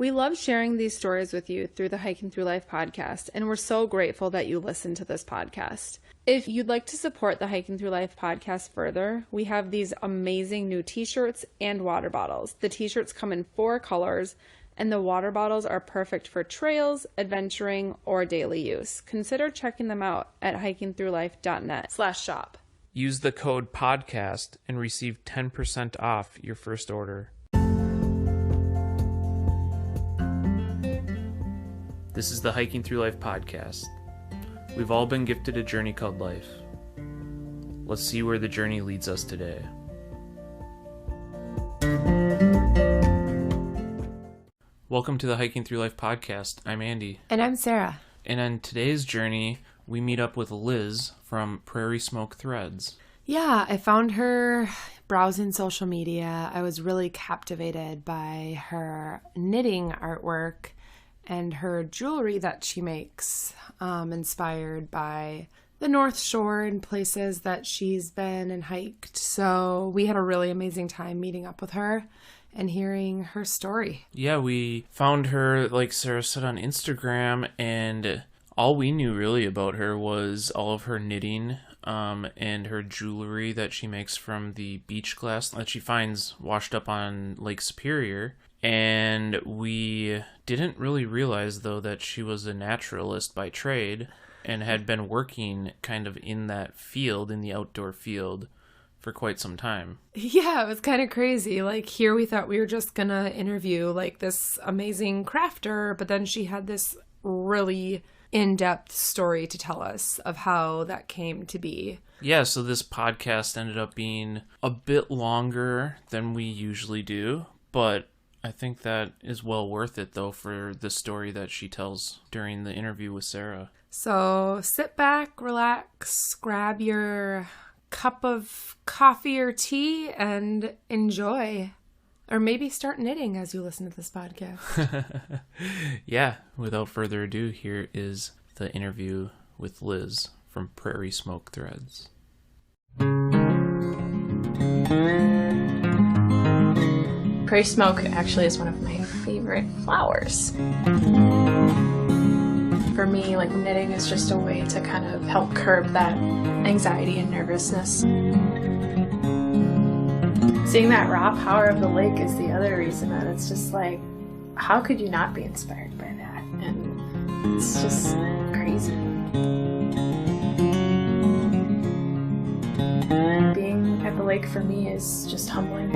We love sharing these stories with you through the Hiking Through Life podcast, and we're so grateful that you listen to this podcast. If you'd like to support the Hiking Through Life podcast further, we have these amazing new t-shirts and water bottles. The t-shirts come in 4 colors, and the water bottles are perfect for trails, adventuring, or daily use. Consider checking them out at hikingthroughlife.net/shop. Use the code PODCAST and receive 10% off your first order. This is the Hiking Through Life podcast. We've all been gifted a journey called life. Let's see where the journey leads us today. Welcome to the Hiking Through Life podcast. I'm Andy. And I'm Sarah. And on today's journey, we meet up with Liz from Prairie Smoke Threads. Yeah, I found her browsing social media. I was really captivated by her knitting artwork and her jewelry that she makes, inspired by the North Shore and places that she's been and hiked. So we had a really amazing time meeting up with her and hearing her story. Yeah, we found her, like Sarah said, on Instagram, and all we knew really about her was all of her knitting and her jewelry that she makes from the beach glass that she finds washed up on Lake Superior. And we didn't really realize, though, that she was a naturalist by trade and had been working kind of in that field, in the outdoor field, for quite some time. Yeah, it was kind of crazy. Like, here we thought we were just gonna interview like this amazing crafter, but then she had this really in-depth story to tell us of how that came to be. Yeah, so this podcast ended up being a bit longer than we usually do, but I think that is well worth it, though, for the story that she tells during the interview with Sarah. So sit back, relax, grab your cup of coffee or tea, and enjoy. Or maybe start knitting as you listen to this podcast. Yeah, without further ado, here is the interview with Liz from Prairie Smoke Threads. Prairie smoke actually is one of my favorite flowers. For me, like, knitting is just a way to kind of help curb that anxiety and nervousness. Seeing that raw power of the lake is the other reason that it's just like, how could you not be inspired by that? And it's just crazy. Being at the lake for me is just humbling.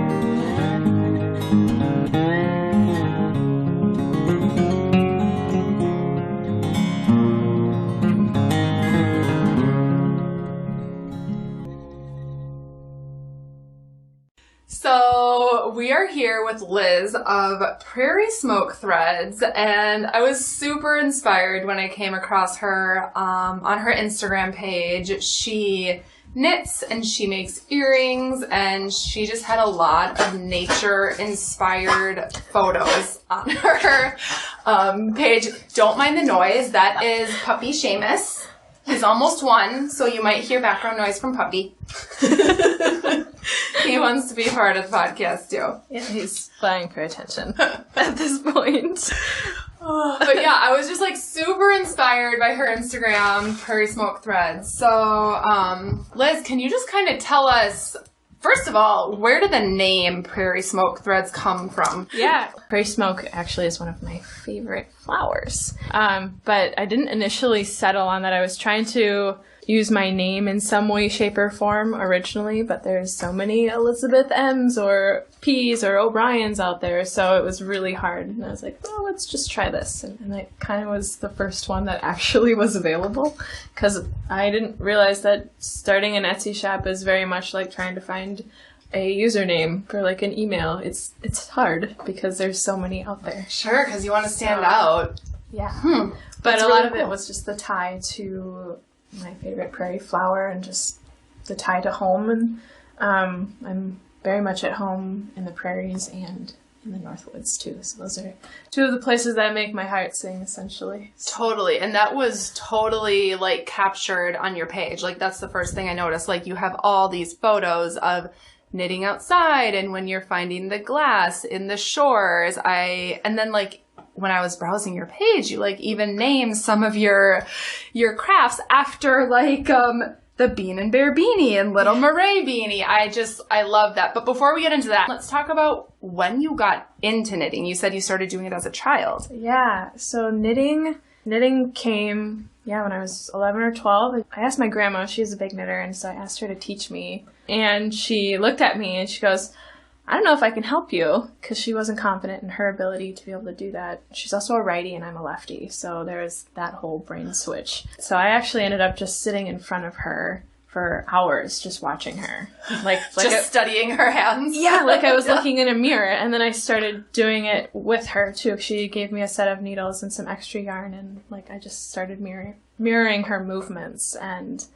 So we are here with Liz of Prairie Smoke Threads, and I was super inspired when I came across her on her Instagram page. She knits and she makes earrings, and she just had a lot of nature-inspired photos on her page. Don't mind the noise. That is puppy Seamus. He's almost 1, so you might hear background noise from puppy. He wants to be part of the podcast, too. Yeah, he's vying for attention at this point. But yeah, I was just like super inspired by her Instagram, Prairie Smoke Threads. So, Liz, can you just kind of tell us, first of all, where did the name Prairie Smoke Threads come from? Yeah, prairie smoke actually is one of my favorite flowers. But I didn't initially settle on that. I was trying to use my name in some way, shape, or form originally, but there's so many Elizabeth M's or P's or O'Brien's out there, so it was really hard. And I was like, oh, let's just try this. And that kind of was the first one that actually was available, because I didn't realize that starting an Etsy shop is very much like trying to find a username for like an email. It's hard because there's so many out there. Sure, because you want to stand out. Yeah. But a lot of it was just the tie to my favorite prairie flower and just the tie to home. And I'm very much at home in the prairies and in the Northwoods too. So those are two of the places that make my heart sing, essentially. Totally. And that was totally like captured on your page. Like, that's the first thing I noticed. Like, you have all these photos of knitting outside and when you're finding the glass in the shores. And then like when I was browsing your page, you like even named some of your crafts after like the Bean and Bear beanie and Little Murray beanie. I love that. But before we get into that, let's talk about when you got into knitting. You said you started doing it as a child. Yeah, so knitting came, when I was 11 or 12. I asked my grandma, she's a big knitter, and so I asked her to teach me. And she looked at me and she goes, I don't know if I can help you, because she wasn't confident in her ability to be able to do that. She's also a righty and I'm a lefty, so there's that whole brain switch. So I actually ended up just sitting in front of her for hours, just watching her. Like studying her hands. Yeah, like I was looking in a mirror, and then I started doing it with her too. She gave me a set of needles and some extra yarn, and like I just started mirroring her movements, and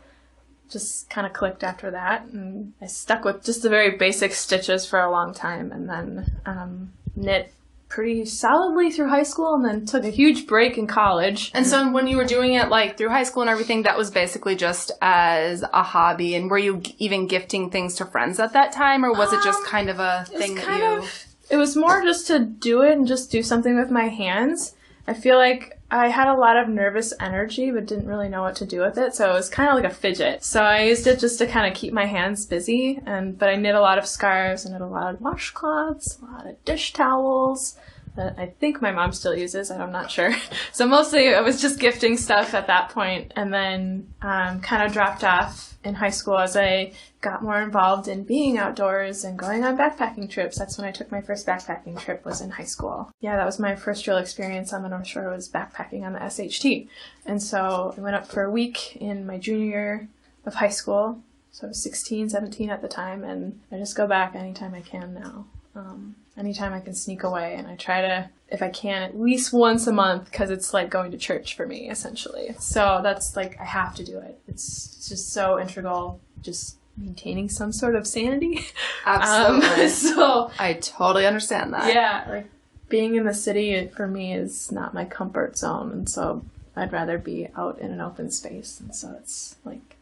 just kind of clicked after that. And I stuck with just the very basic stitches for a long time, and then knit pretty solidly through high school, and then took a huge break in college. And so when you were doing it like through high school and everything, that was basically just as a hobby. And were you even gifting things to friends at that time, or was it just kind of a thing that you... It was more just to do it and just do something with my hands. I feel like I had a lot of nervous energy but didn't really know what to do with it, so it was kind of like a fidget. So I used it just to kind of keep my hands busy, but I knit a lot of scarves, I knit a lot of washcloths, a lot of dish towels that I think my mom still uses, I'm not sure. So mostly I was just gifting stuff at that point, and then kind of dropped off in high school as I got more involved in being outdoors and going on backpacking trips. That's when I took my first backpacking trip, was in high school. Yeah, that was my first real experience on the North Shore, was backpacking on the SHT. And so I went up for a week in my junior year of high school. So I was 16, 17 at the time, and I just go back anytime I can now. Anytime I can sneak away, and I try to, if I can, at least once a month, because it's like going to church for me, essentially. So that's like, I have to do it. It's just so integral, just maintaining some sort of sanity. Absolutely. So I totally understand that. Yeah, like being in the city for me is not my comfort zone, and so I'd rather be out in an open space. And so it's like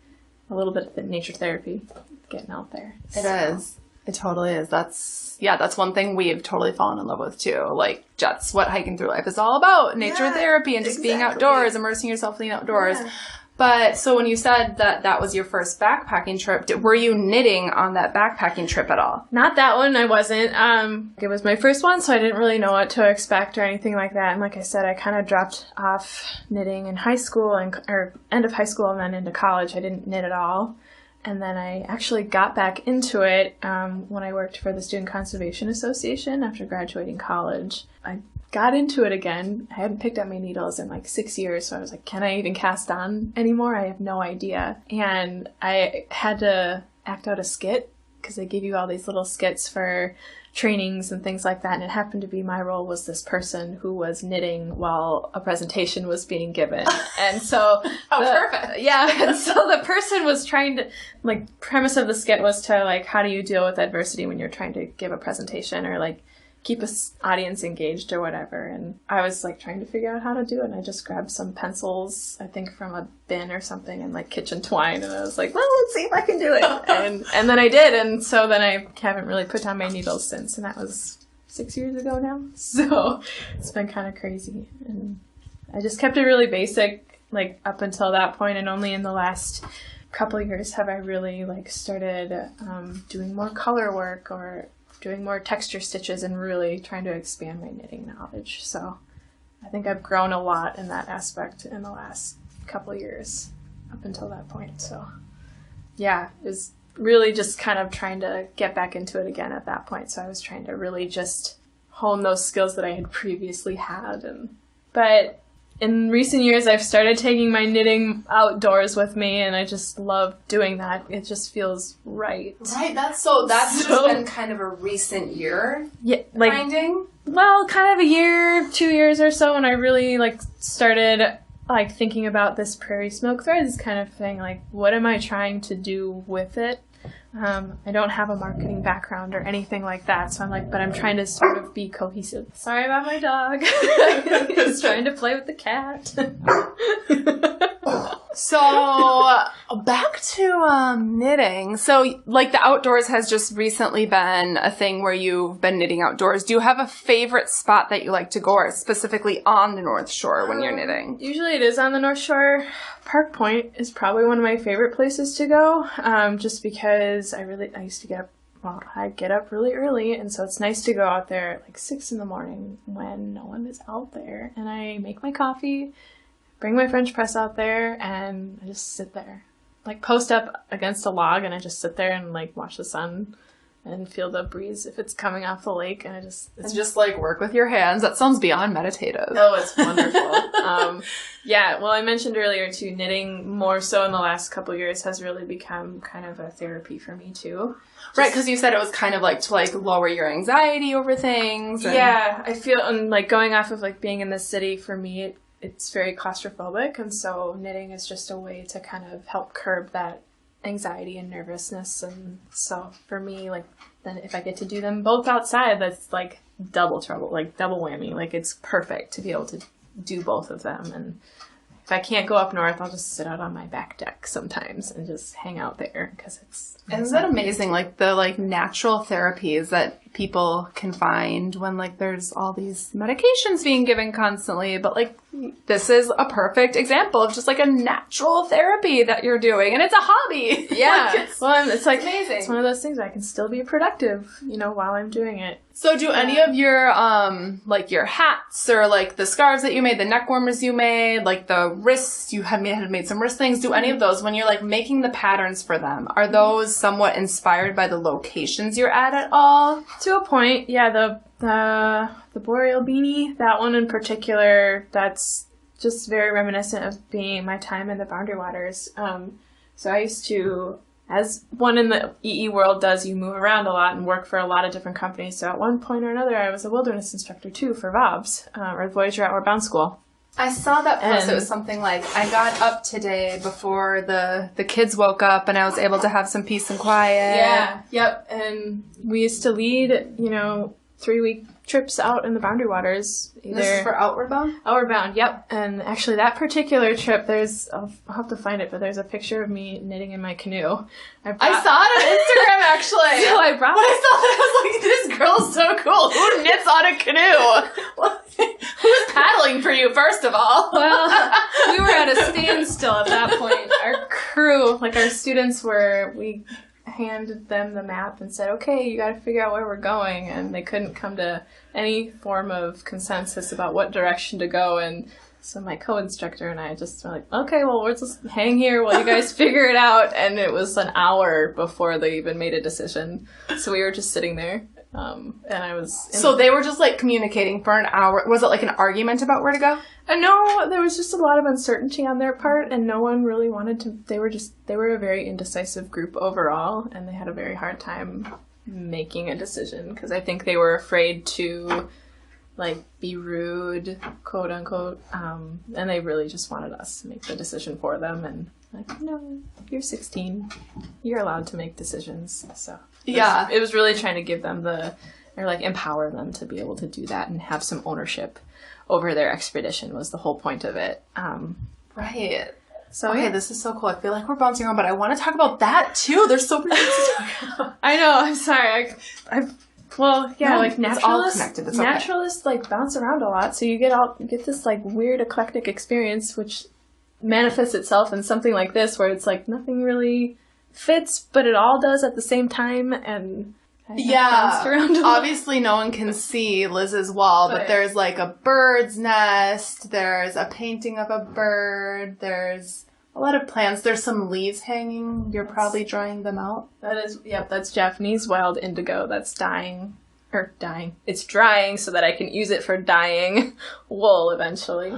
a little bit of the nature therapy, getting out there. It is. It totally is. That's one thing we've totally fallen in love with too. Like, that's what hiking through life is all about. Nature therapy and just being outdoors, immersing yourself in the outdoors. Yeah. But so when you said that was your first backpacking trip, were you knitting on that backpacking trip at all? Not that one, I wasn't. It was my first one, so I didn't really know what to expect or anything like that. And like I said, I kind of dropped off knitting in high school or end of high school and then into college. I didn't knit at all. And then I actually got back into it when I worked for the Student Conservation Association after graduating college. I got into it again. I hadn't picked up my needles in like 6 years, so I was like, can I even cast on anymore? I have no idea. And I had to act out a skit, because they give you all these little skits for trainings and things like that, and it happened to be my role was this person who was knitting while a presentation was being given. And so perfect. Yeah, and so the person was trying to, like, premise of the skit was to, like, how do you deal with adversity when you're trying to give a presentation, or like keep an audience engaged or whatever. And I was like trying to figure out how to do it, and I just grabbed some pencils, I think from a bin or something, and like kitchen twine, and I was like, well, let's see if I can do it. And then I did, and so then I haven't really put down my needles since, and that was 6 years ago now. So it's been kind of crazy, and I just kept it really basic, like up until that point, and only in the last couple of years have I really like started doing more color work or doing more texture stitches and really trying to expand my knitting knowledge. So I think I've grown a lot in that aspect in the last couple of years up until that point. So yeah, it was really just kind of trying to get back into it again at that point. So I was trying to really just hone those skills that I had previously had. But in recent years, I've started taking my knitting outdoors with me, and I just love doing that. It just feels right. Right, that's just been kind of a recent year finding? Well, kind of a year, 2 years or so, and I really like started like thinking about this Prairie Smoke Threads kind of thing. Like, what am I trying to do with it? I don't have a marketing background or anything like that, so I'm like, but I'm trying to sort of be cohesive. Sorry about my dog. He's trying to play with the cat. So back to knitting. So like the outdoors has just recently been a thing where you've been knitting outdoors. Do you have a favorite spot that you like to go, or specifically on the North Shore when you're knitting? Usually it is on the North Shore. Park Point is probably one of my favorite places to go, just because I used to I get up really early, and so it's nice to go out there at like 6 in the morning when no one is out there, and I make my coffee, bring my French press out there, and I just sit there. Like post up against a log, and I just sit there and like watch the sun and feel the breeze if it's coming off the lake, and it's just like work with your hands. That sounds beyond meditative. Oh, it's wonderful. Yeah, well, I mentioned earlier too, knitting more so in the last couple of years has really become kind of a therapy for me too. Right, because you said it was kind of like to like lower your anxiety over things. Yeah, I feel, and like going off of like being in the city, for me, it's very claustrophobic, and so knitting is just a way to kind of help curb that anxiety and nervousness. And so for me, like, then if I get to do them both outside, that's like double trouble, like double whammy. Like it's perfect to be able to do both of them. And if I can't go up north, I'll just sit out on my back deck sometimes and just hang out there because it's. Isn't that amazing? Like the like natural therapies that people can find when like there's all these medications being given constantly, but like this is a perfect example of just like a natural therapy that you're doing, and it's a hobby. Yeah. Like, it's like amazing. It's one of those things where I can still be productive, while I'm doing it. So do any of your like your hats or like the scarves that you made, the neck warmers you made, like the wrists, you had made some wrist things, do any of those when you're like making the patterns for them, are those somewhat inspired by the locations you're at all? To a point, yeah. The boreal beanie, that one in particular, that's just very reminiscent of being my time in the Boundary Waters. So I used to, as one in the EE world does, you move around a lot and work for a lot of different companies. So at one point or another, I was a wilderness instructor too for VOBS, or Voyager Outward Bound School. I saw that post. It was something like, I got up today before the kids woke up and I was able to have some peace and quiet. Yeah, yep. And we used to lead, 3-week trips out in the Boundary Waters. This is for Outward Bound? Outward Bound, yep. And actually that particular trip, I'll have to find it, but there's a picture of me knitting in my canoe. I saw it on Instagram, actually. So I brought When I saw that, I was like, this girl's so cool. Who knits on a canoe? Who's paddling for you, first of all? Well, we were at a standstill at that point. Our crew, like our students we handed them the map and said, okay, you got to figure out where we're going, and they couldn't come to any form of consensus about what direction to go. And so my co-instructor and I just were like, okay, well, we'll just hang here while you guys figure it out. And it was an hour before they even made a decision, so we were just sitting there, and I was so they were just like communicating for an hour. Was it like an argument about where to go? No, there was just a lot of uncertainty on their part, and no one really wanted to. They were a very indecisive group overall, and they had a very hard time making a decision because I think they were afraid to, like, be rude, quote unquote, and they really just wanted us to make the decision for them. And like, no, you're 16, you're allowed to make decisions. So it was really trying to give them empower them to be able to do that and have some ownership over their expedition was the whole point of it. Right. So okay, this is so cool. I feel like we're bouncing around, but I want to talk about that too. There's so many things to talk about. I know. I'm sorry. It's all connected. It's naturalists like bounce around a lot, so you get this like weird eclectic experience, which manifests itself in something like this, where it's like nothing really fits, but it all does at the same time, and. Obviously no one can see Liz's wall, but there's like a bird's nest, there's a painting of a bird, there's a lot of plants, there's some leaves hanging. You're probably drying them out. That's Japanese wild indigo. That's dying. It's drying so that I can use it for dyeing wool eventually.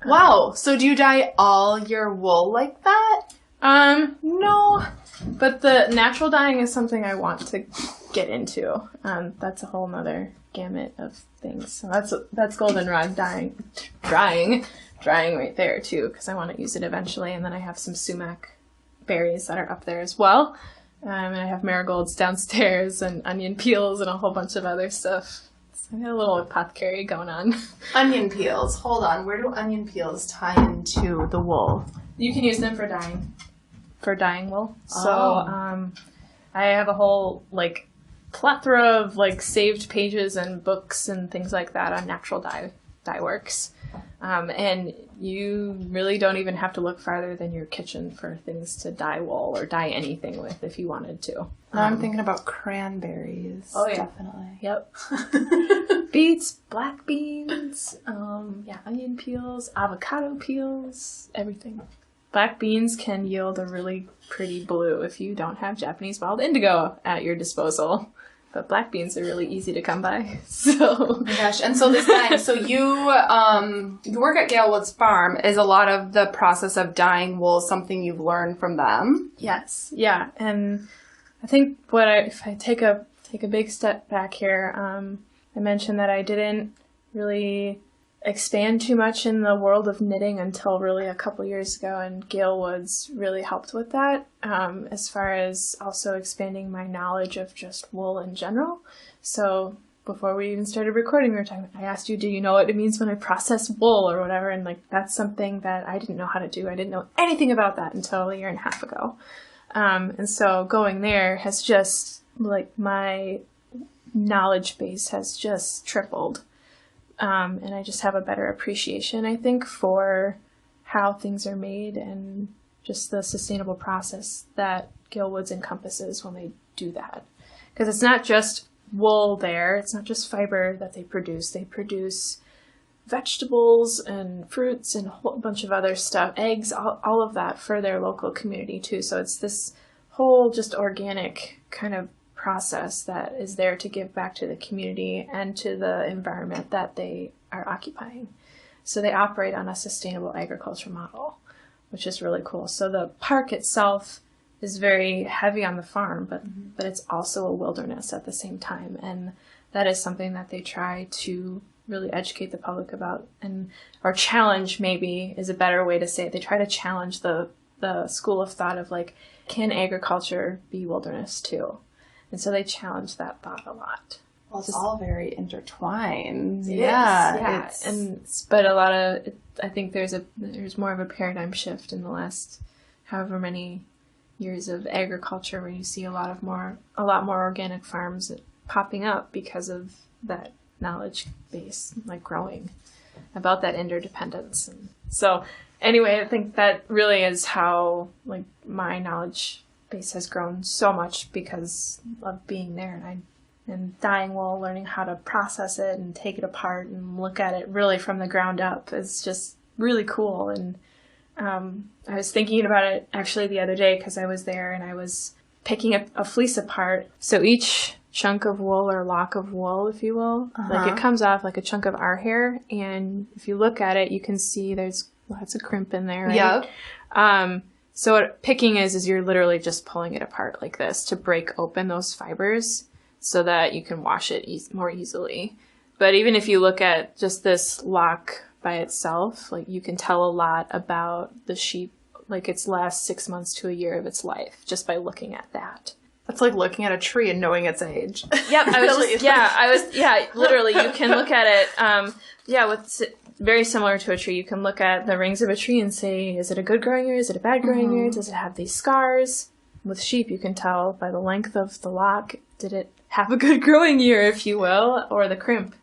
Wow. So do you dye all your wool like that? No. But the natural dyeing is something I want to get into. That's a whole nother gamut of things. So that's goldenrod drying right there too, because I want to use it eventually. And then I have some sumac berries that are up there as well. And I have marigolds downstairs and onion peels and a whole bunch of other stuff. So I got a little apothecary going on. Onion peels. Hold on. Where do onion peels tie into the wool? You can use them for dyeing wool. So I have a whole like plethora of like saved pages and books and things like that on natural dye works. And you really don't even have to look farther than your kitchen for things to dye wool or dye anything with if you wanted to. Now I'm thinking about cranberries. Oh, yeah. Definitely. Yep. Beets, black beans, onion peels, avocado peels, everything. Black beans can yield a really pretty blue if you don't have Japanese wild indigo at your disposal. But black beans are really easy to come by. So, oh my gosh! And so this dyeing, so you work at Galewood's farm. Is a lot of the process of dyeing wool something you've learned from them? yes, yeah, and I think if I take a big step back here, I mentioned that I didn't really expand too much in the world of knitting until really a couple years ago, and Galewoods really helped with that, as far as also expanding my knowledge of just wool in general. So before we even started recording, I asked you, do you know what it means when I process wool or whatever? And like, that's something that I didn't know how to do. I didn't know anything about that until a year and a half ago. And so going there has just, like, my knowledge base has just tripled. And I just have a better appreciation, I think, for how things are made and just the sustainable process that Galewoods encompasses when they do that. Because it's not just wool there, it's not just fiber that they produce. They produce vegetables and fruits and a whole bunch of other stuff, eggs, all of that for their local community too. So it's this whole just organic kind of process that is there to give back to the community and to the environment that they are occupying. So they operate on a sustainable agriculture model, which is really cool. So the park itself is very heavy on the farm, but it's also a wilderness at the same time. And that is something that they try to really educate the public about, or challenge, maybe is a better way to say it. They try to challenge the school of thought of like, can agriculture be wilderness too? And so they challenge that thought a lot. Well, it's all very intertwined. Yeah. But a lot of, I think there's more of a paradigm shift in the last however many years of agriculture, where you see a lot more organic farms popping up because of that knowledge base, like growing about that interdependence. And so anyway, I think that really is how like my knowledge base has grown so much because of being there, and dyeing wool, learning how to process it and take it apart and look at it really from the ground up is just really cool. And I was thinking about it actually the other day because I was there and I was picking a fleece apart. So each chunk of wool or lock of wool, if you will, like it comes off like a chunk of our hair, and if you look at it, you can see there's lots of crimp in there, right? Yep. So what picking is you're literally just pulling it apart like this to break open those fibers so that you can wash it more easily. But even if you look at just this lock by itself, like you can tell a lot about the sheep, like its last 6 months to a year of its life, just by looking at that. That's like looking at a tree and knowing its age. Yep, literally, you can look at it, very similar to a tree. You can look at the rings of a tree and say, is it a good growing year? Is it a bad growing year? Does it have these scars? With sheep, you can tell by the length of the lock, did it have a good growing year, if you will, or the crimp.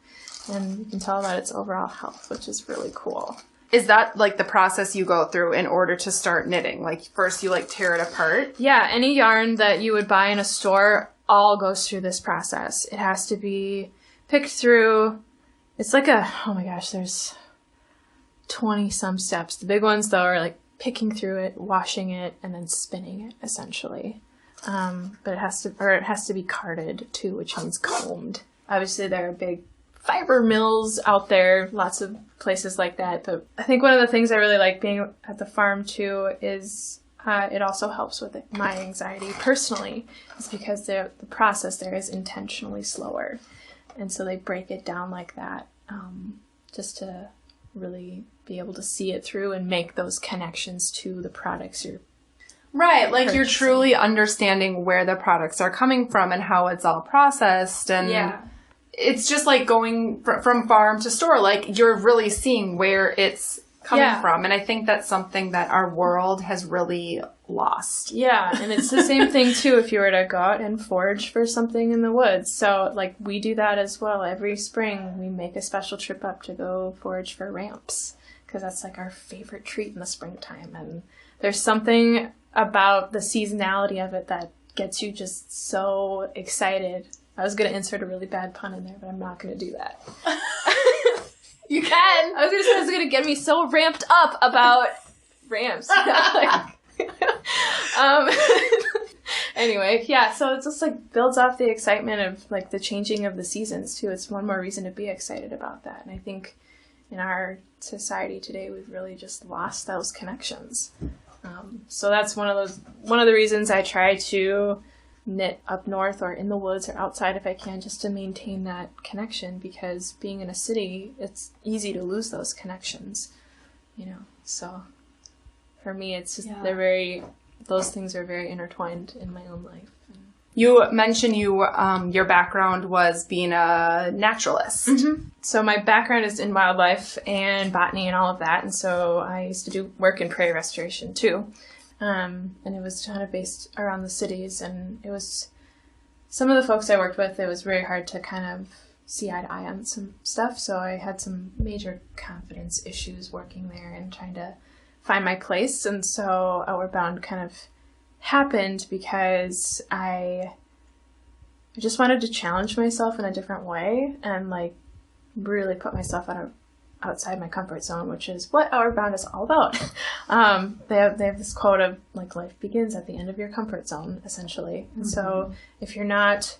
And you can tell about its overall health, which is really cool. Is that like the process you go through in order to start knitting? Like first you like tear it apart? Yeah, any yarn that you would buy in a store all goes through this process. It has to be picked through. It's like there's 20 some steps. The big ones though are like picking through it, washing it, and then spinning it essentially. But it has to be carded too, which means combed. Obviously there are big fiber mills out there, lots of places like that. But I think one of the things I really like being at the farm too is it also helps with my anxiety personally, is because the process there is intentionally slower. And so they break it down like that, just to really be able to see it through and make those connections to the products you're right, like purchasing. You're truly understanding where the products are coming from and how it's all processed. And it's just like going from farm to store. Like you're really seeing where it's coming from. And I think that's something that our world has really lost. Yeah, and it's the same thing too if you were to go out and forage for something in the woods. So, like, we do that as well. Every spring, we make a special trip up to go forage for ramps, because that's, like, our favorite treat in the springtime. And there's something about the seasonality of it that gets you just so excited. I was going to insert a really bad pun in there, but I'm not going to do that. You can. I was going to say it's going to get me so ramped up about ramps. Anyway, yeah, so it just, like, builds off the excitement of, like, the changing of the seasons, too. It's one more reason to be excited about that. And I think in our society today, we've really just lost those connections. So that's one of the reasons I try to knit up north or in the woods or outside if I can, just to maintain that connection, because being in a city, it's easy to lose those connections, you know. So for me, it's just those things are very intertwined in my own life. You mentioned your background was being a naturalist. Mm-hmm. So my background is in wildlife and botany and all of that, and so I used to do work in prairie restoration too. And it was kind of based around the cities, and it was some of the folks I worked with, it was very hard to kind of see eye to eye on some stuff, so I had some major confidence issues working there and trying to find my place. And so Outward Bound kind of happened because I just wanted to challenge myself in a different way and, like, really put myself outside my comfort zone, which is what Outward Bound is all about. They have this quote of, like, life begins at the end of your comfort zone, essentially. And so if you're not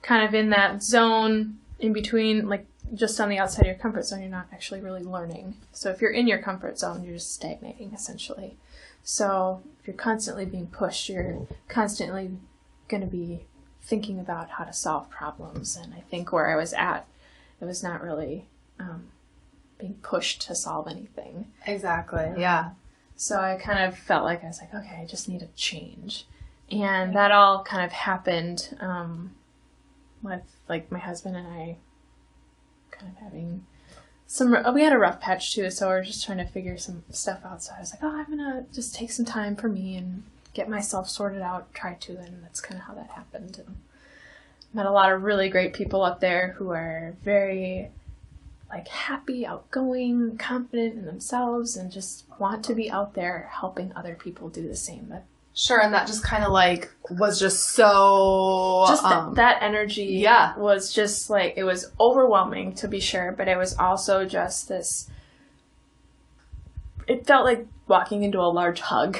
kind of in that zone in between, like, just on the outside of your comfort zone, you're not actually really learning. So if you're in your comfort zone, you're just stagnating, essentially. So if you're constantly being pushed, you're constantly going to be thinking about how to solve problems. And I think where I was at, it was not really being pushed to solve anything. Exactly, yeah. So I kind of felt like I was like, okay, I just need a change. And that all kind of happened with, like, my husband and I kind of having we had a rough patch too, so we were just trying to figure some stuff out. So I was like, oh, I'm gonna just take some time for me and get myself sorted out, try to, and that's kind of how that happened. And met a lot of really great people up there who are very, like, happy, outgoing, confident in themselves, and just want to be out there helping other people do the same. Sure, and that just kind of, like, was just so... Just that energy was just, like, it was overwhelming, to be sure, but it was also just this... It felt like walking into a large hug,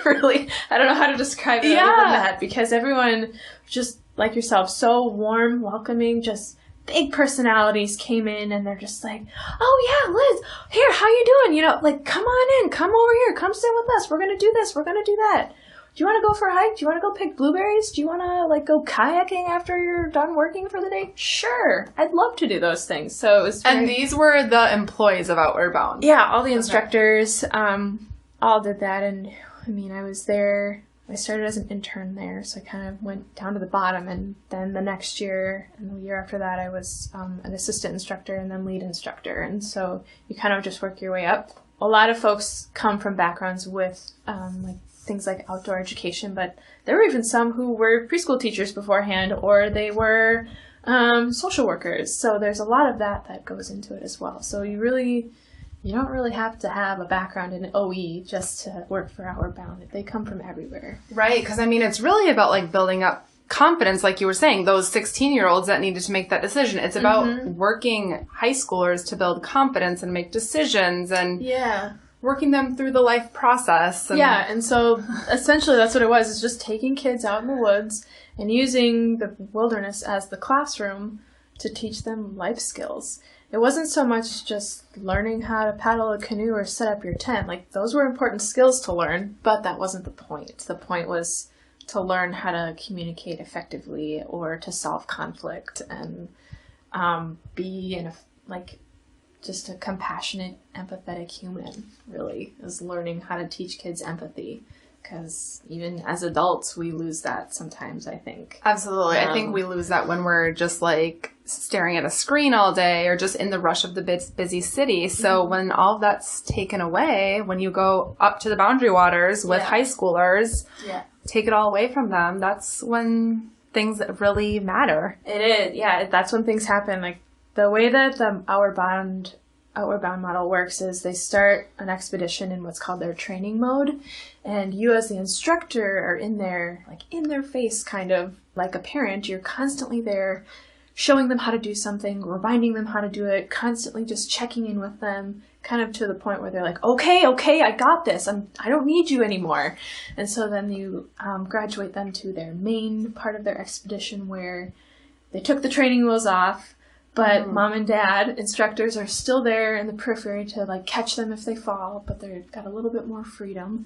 really. I don't know how to describe it other than that, because everyone, just like yourself, so warm, welcoming, just big personalities came in, and they're just like, oh yeah, Liz, here, how you doing? You know, like, come on in, come over here, come sit with us, we're gonna do this, we're gonna do that. Do you want to go for a hike? Do you want to go pick blueberries? Do you want to, like, go kayaking after you're done working for the day? Sure. I'd love to do those things. So it was And these were the employees of Outward Bound? Yeah, all the instructors all did that. And, I mean, I was there. I started as an intern there, so I kind of went down to the bottom. And then the next year and the year after that, I was an assistant instructor and then lead instructor. And so you kind of just work your way up. A lot of folks come from backgrounds with, like, things like outdoor education, but there were even some who were preschool teachers beforehand, or they were social workers. So there's a lot of that goes into it as well. So you don't really have to have a background in OE just to work for Outward Bound. They come from everywhere. Right, because, I mean, it's really about, like, building up confidence, like you were saying, those 16-year-olds that needed to make that decision. It's about working high schoolers to build confidence and make decisions and... Yeah. Working them through the life process. And so essentially that's what it was, is just taking kids out in the woods and using the wilderness as the classroom to teach them life skills. It wasn't so much just learning how to paddle a canoe or set up your tent. Like, those were important skills to learn, but that wasn't the point. The point was to learn how to communicate effectively or to solve conflict and be in just a compassionate, empathetic human, really, is learning how to teach kids empathy. because even as adults, we lose that sometimes, I think. Absolutely. I think we lose that when we're just like staring at a screen all day or just in the rush of the busy city. So when all of that's taken away, when you go up to the boundary waters with high schoolers, take it all away from them, that's when things really matter. It is. Yeah, that's when things happen. Like the way that the Outward Bound model works is they start an expedition in what's called their training mode, and you as the instructor are in there, like in their face, kind of like a parent. You're constantly there showing them how to do something, reminding them how to do it, constantly just checking in with them, kind of to the point where they're like, okay, I got this. I don't need you anymore. And so then you graduate them to their main part of their expedition where they took the training wheels off, but mom and dad, instructors, are still there in the periphery to like catch them if they fall, but they've got a little bit more freedom.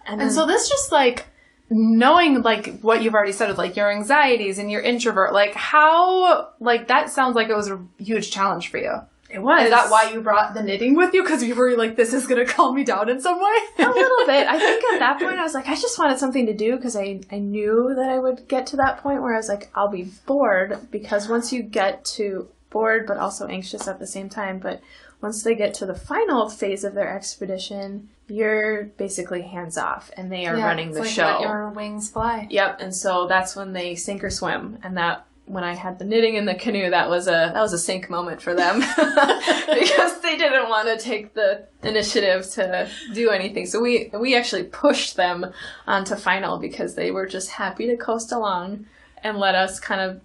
And so this just like knowing like what you've already said with like your anxieties and your introvert, like how, like that sounds like it was a huge challenge for you. It was. Is that why you brought the knitting with you? Because you were like, this is going to calm me down in some way? A little bit. I think at that point I was like, I just wanted something to do because I knew that I would get to that point where I was like, I'll be bored, because once you get to bored but also anxious at the same time, but once they get to the final phase of their expedition, you're basically hands off and they are running the show. Let your wings fly. Yep, and so that's when they sink or swim, and that when I had the knitting in the canoe, that was a sink moment for them because they didn't want to take the initiative to do anything. So we actually pushed them onto final because they were just happy to coast along and let us kind of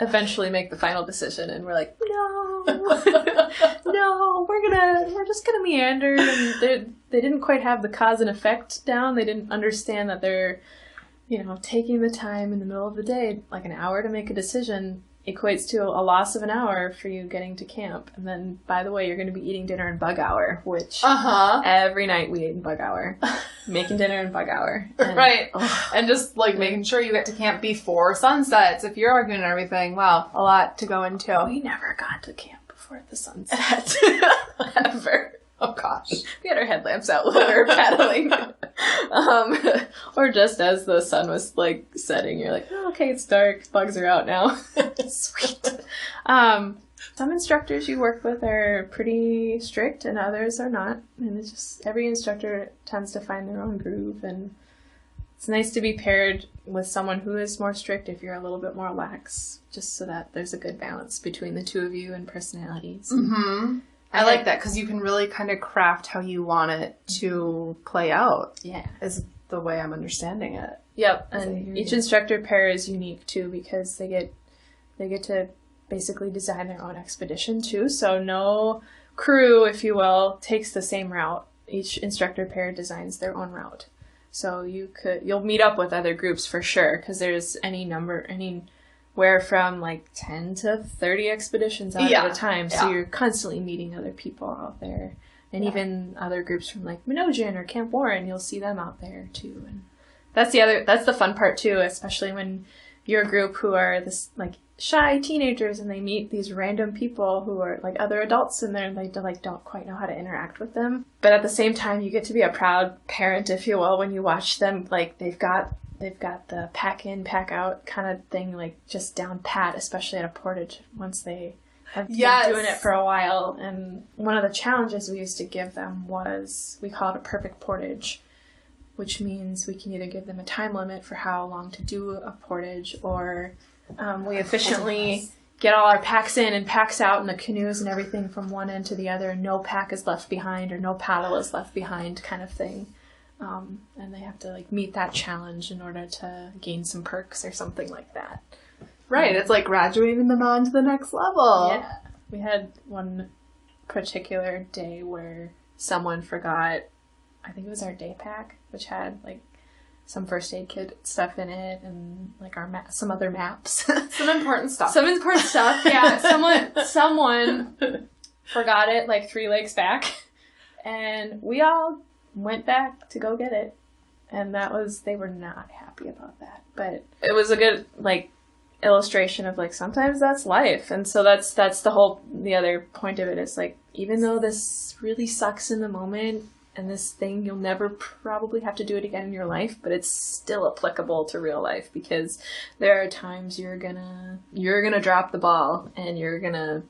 eventually make the final decision. And we're like, no, we're just gonna meander. And they didn't quite have the cause and effect down. They didn't understand that they're, taking the time in the middle of the day, like an hour to make a decision, equates to a loss of an hour for you getting to camp. And then, by the way, you're going to be eating dinner in bug hour, which every night we ate in bug hour. Making dinner in bug hour. And, right. And just like making sure you get to camp before sunsets. If you're arguing and everything, wow, a lot to go into. We never got to camp before the sunset. Ever. Oh gosh. We had our headlamps out while we were paddling. Or just as the sun was like setting, you're like, oh, okay, it's dark. Bugs are out now. Sweet. Some instructors you work with are pretty strict and others are not. And it's just every instructor tends to find their own groove, and it's nice to be paired with someone who is more strict if you're a little bit more lax, just so that there's a good balance between the two of you and personalities. Mm-hmm. I like that because you can really kind of craft how you want it to play out. Yeah. Is the way I'm understanding it. Yep. And each instructor pair is unique too because they get to basically design their own expedition too. So no crew, if you will, takes the same route. Each instructor pair designs their own route. So you'll meet up with other groups for sure because there's anywhere from like 10 to 30 expeditions out at a time. So you're constantly meeting other people out there. And even other groups from like Minojin or Camp Warren, you'll see them out there too. And that's the fun part too, especially when you're a group who are this like shy teenagers and they meet these random people who are like other adults and they like don't quite know how to interact with them. But at the same time, you get to be a proud parent, if you will, when you watch them. Like they've got the pack in, pack out kind of thing, like just down pat, especially at a portage once they have been doing it for a while. And one of the challenges we used to give them was, we call it a perfect portage, which means we can either give them a time limit for how long to do a portage, or we efficiently get all our packs in and packs out in the canoes and everything from one end to the other, and no pack is left behind or no paddle is left behind kind of thing. And they have to like meet that challenge in order to gain some perks or something like that. Right, it's like graduating them on to the next level. Yeah. We had one particular day where someone forgot, I think it was our day pack, which had like some first aid kit stuff in it and like our some other maps. Some important stuff. Yeah. Someone forgot it like 3 lakes back, and we all went back to go get it. And they were not happy about that. But it was a good like illustration of like sometimes that's life. And so that's the other point of it is like, even though this really sucks in the moment and this thing, you'll never probably have to do it again in your life, but it's still applicable to real life, because there are times you're gonna drop the ball, and you're gonna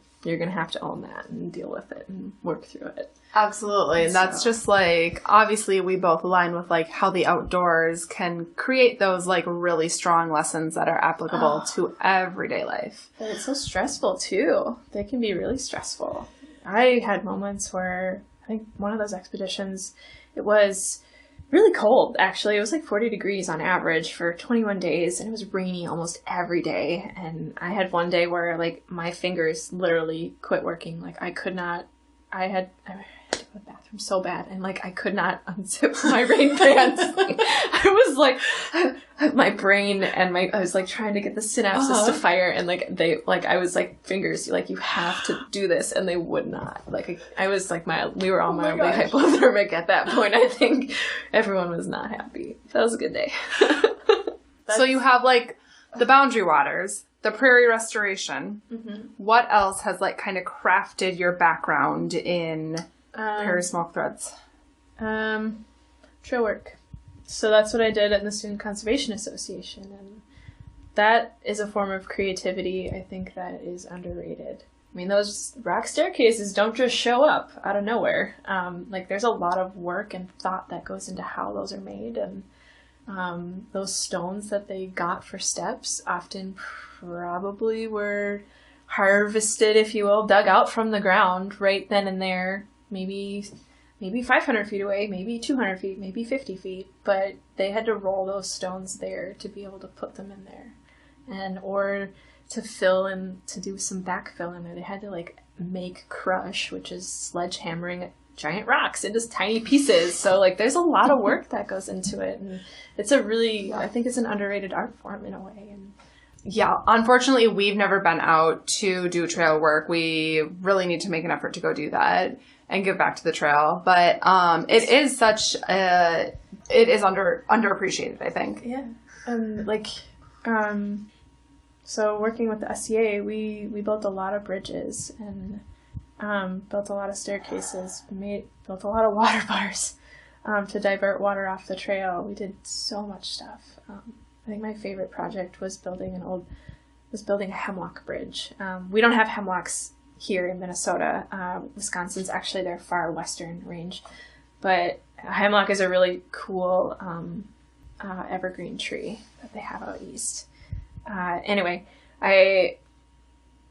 have to own that and deal with it and work through it. Absolutely. And that's just like, obviously we both align with like how the outdoors can create those like really strong lessons that are applicable to everyday life. But it's so stressful too. They can be really stressful. I had moments where, I think one of those expeditions, it was really cold, actually. It was like 40 degrees on average for 21 days, and it was rainy almost every day. And I had one day where like my fingers literally quit working. Like I had to go to the bathroom so bad, and like I could not unzip my rain pants. I was like, my brain and I was like trying to get the synapses to fire, and I was like, fingers, like, you have to do this, and they would not. Like I was like we were all mildly hypothermic at that point. I think everyone was not happy. That was a good day. So you have like the Boundary Waters, the Prairie Restoration. Mm-hmm. What else has like kind of crafted your background in Prairie Smoke Threads? Trail work. So that's what I did at the Student Conservation Association, and that is a form of creativity I think that is underrated. I mean, those rock staircases don't just show up out of nowhere. Like, there's a lot of work and thought that goes into how those are made, and those stones that they got for steps often probably were harvested, if you will, dug out from the ground right then and there, maybe 500 feet away, maybe 200 feet, maybe 50 feet, but they had to roll those stones there to be able to put them in there. And, or to fill in, to do some backfill in there, they had to like make crush, which is sledgehammering giant rocks into tiny pieces. So like there's a lot of work that goes into it, and it's a really, I think it's an underrated art form in a way. And yeah, unfortunately we've never been out to do trail work. We really need to make an effort to go do that and give back to the trail. But it is underappreciated, I think. Yeah. So working with the SCA, we built a lot of bridges and built a lot of staircases, built a lot of water bars to divert water off the trail. We did so much stuff. I think my favorite project was building a hemlock bridge. We don't have hemlocks here in Minnesota. Wisconsin's actually their far western range, but a hemlock is a really cool evergreen tree that they have out east. Anyway, I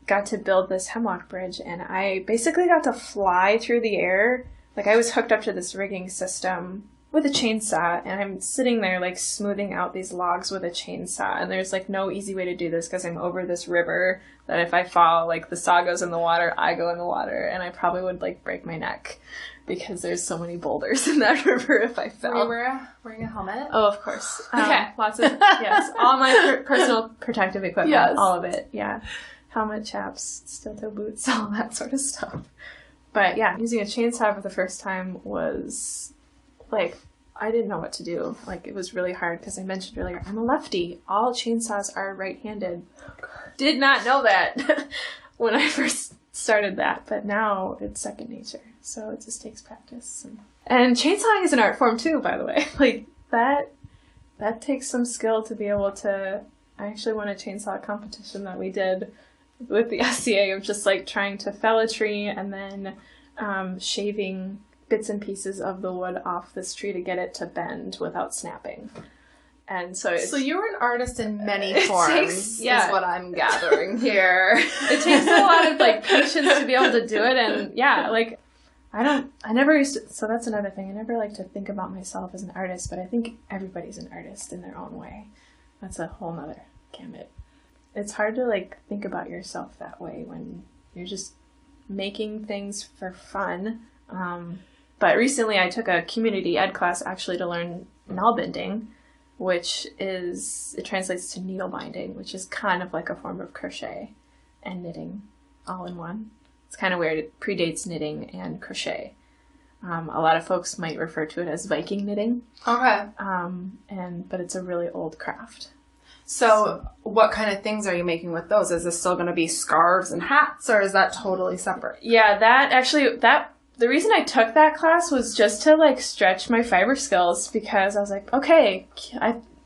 got to build this hemlock bridge, and I basically got to fly through the air. Like, I was hooked up to this rigging system with a chainsaw, and I'm sitting there like smoothing out these logs with a chainsaw, and there's like no easy way to do this because I'm over this river that if I fall, like, the saw goes in the water, I go in the water, and I probably would like break my neck because there's so many boulders in that river if I fell. Were you wearing a helmet? Oh, of course. Okay. Lots of, yes, all my personal protective equipment, yes. All of it, yeah. Helmet, chaps, steel-toe boots, all that sort of stuff. But yeah, using a chainsaw for the first time was like, I didn't know what to do. Like, it was really hard because I mentioned earlier, I'm a lefty. All chainsaws are right-handed. Did not know that when I first started that, but now it's second nature. So it just takes practice. And chainsawing is an art form too, by the way. Like, that takes some skill to be able to... I actually won a chainsaw competition that we did with the SCA of just like trying to fell a tree and then shaving bits and pieces of the wood off this tree to get it to bend without snapping. And so you're an artist in many forms, yeah. Is what I'm gathering here. It takes a lot of like patience to be able to do it, and yeah, like I never used to, so that's another thing. I never like to think about myself as an artist, but I think everybody's an artist in their own way. That's a whole nother gamut. It's hard to like think about yourself that way when you're just making things for fun. But recently I took a community ed class actually to learn null binding, which it translates to needle binding, which is kind of like a form of crochet and knitting all in one. It's kind of weird. It predates knitting and crochet. A lot of folks might refer to it as Viking knitting. Okay. But it's a really old craft. So what kind of things are you making with those? Is this still going to be scarves and hats, or is that totally separate? Yeah, that the reason I took that class was just to like stretch my fiber skills, because I was like, okay,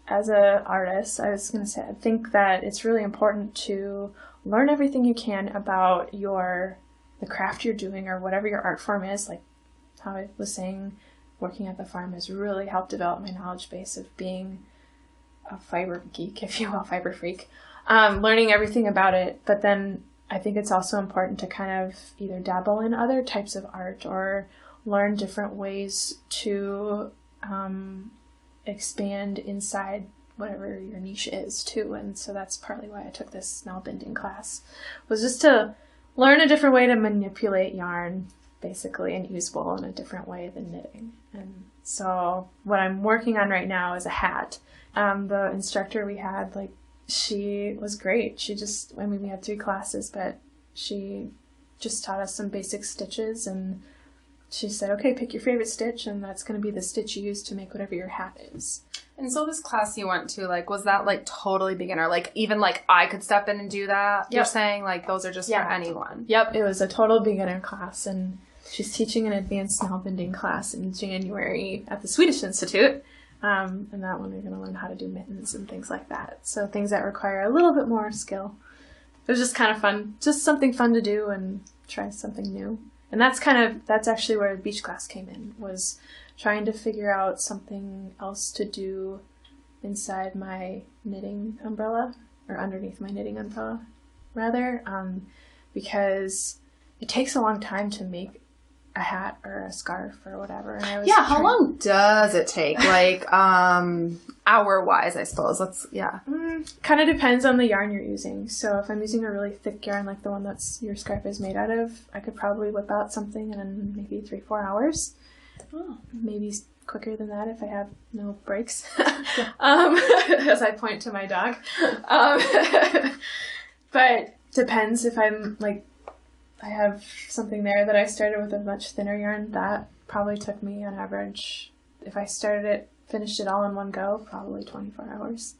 as an artist, I was going to say, I think that it's really important to learn everything you can about the craft you're doing or whatever your art form is. Like how I was saying, working at the farm has really helped develop my knowledge base of being a fiber geek, if you will, fiber freak, learning everything about it. But then I think it's also important to kind of either dabble in other types of art or learn different ways to expand inside whatever your niche is too. And so that's partly why I took this smell bending class, was just to learn a different way to manipulate yarn basically and use wool in a different way than knitting. And so what I'm working on right now is a hat. The instructor we had, like, she was great. We had 3 classes, but she just taught us some basic stitches, and she said, okay, pick your favorite stitch, and that's going to be the stitch you use to make whatever your hat is. And so this class you went to, like, was that, like, totally beginner? Like, even, like, I could step in and do that? Yep. You're saying, like, those are just for anyone? Yep, it was a total beginner class, and she's teaching an advanced nail bending class in January at the Swedish Institute. And that one we're going to learn how to do mittens and things like that. So things that require a little bit more skill. It was just kind of fun. Just something fun to do and try something new. And that's actually where the beach class came in, was trying to figure out something else to do inside my knitting umbrella, or underneath my knitting umbrella, rather, because it takes a long time to make a hat or a scarf or whatever. And I was how long does it take? Like, hour-wise, I suppose. Kind of depends on the yarn you're using. So if I'm using a really thick yarn like the one that's your scarf is made out of, I could probably whip out something in maybe 3-4 hours. Maybe quicker than that if I have no breaks. As I point to my dog. But depends. If I'm like, I have something there that I started with a much thinner yarn, that probably took me on average, if I finished it all in one go, probably 24 hours.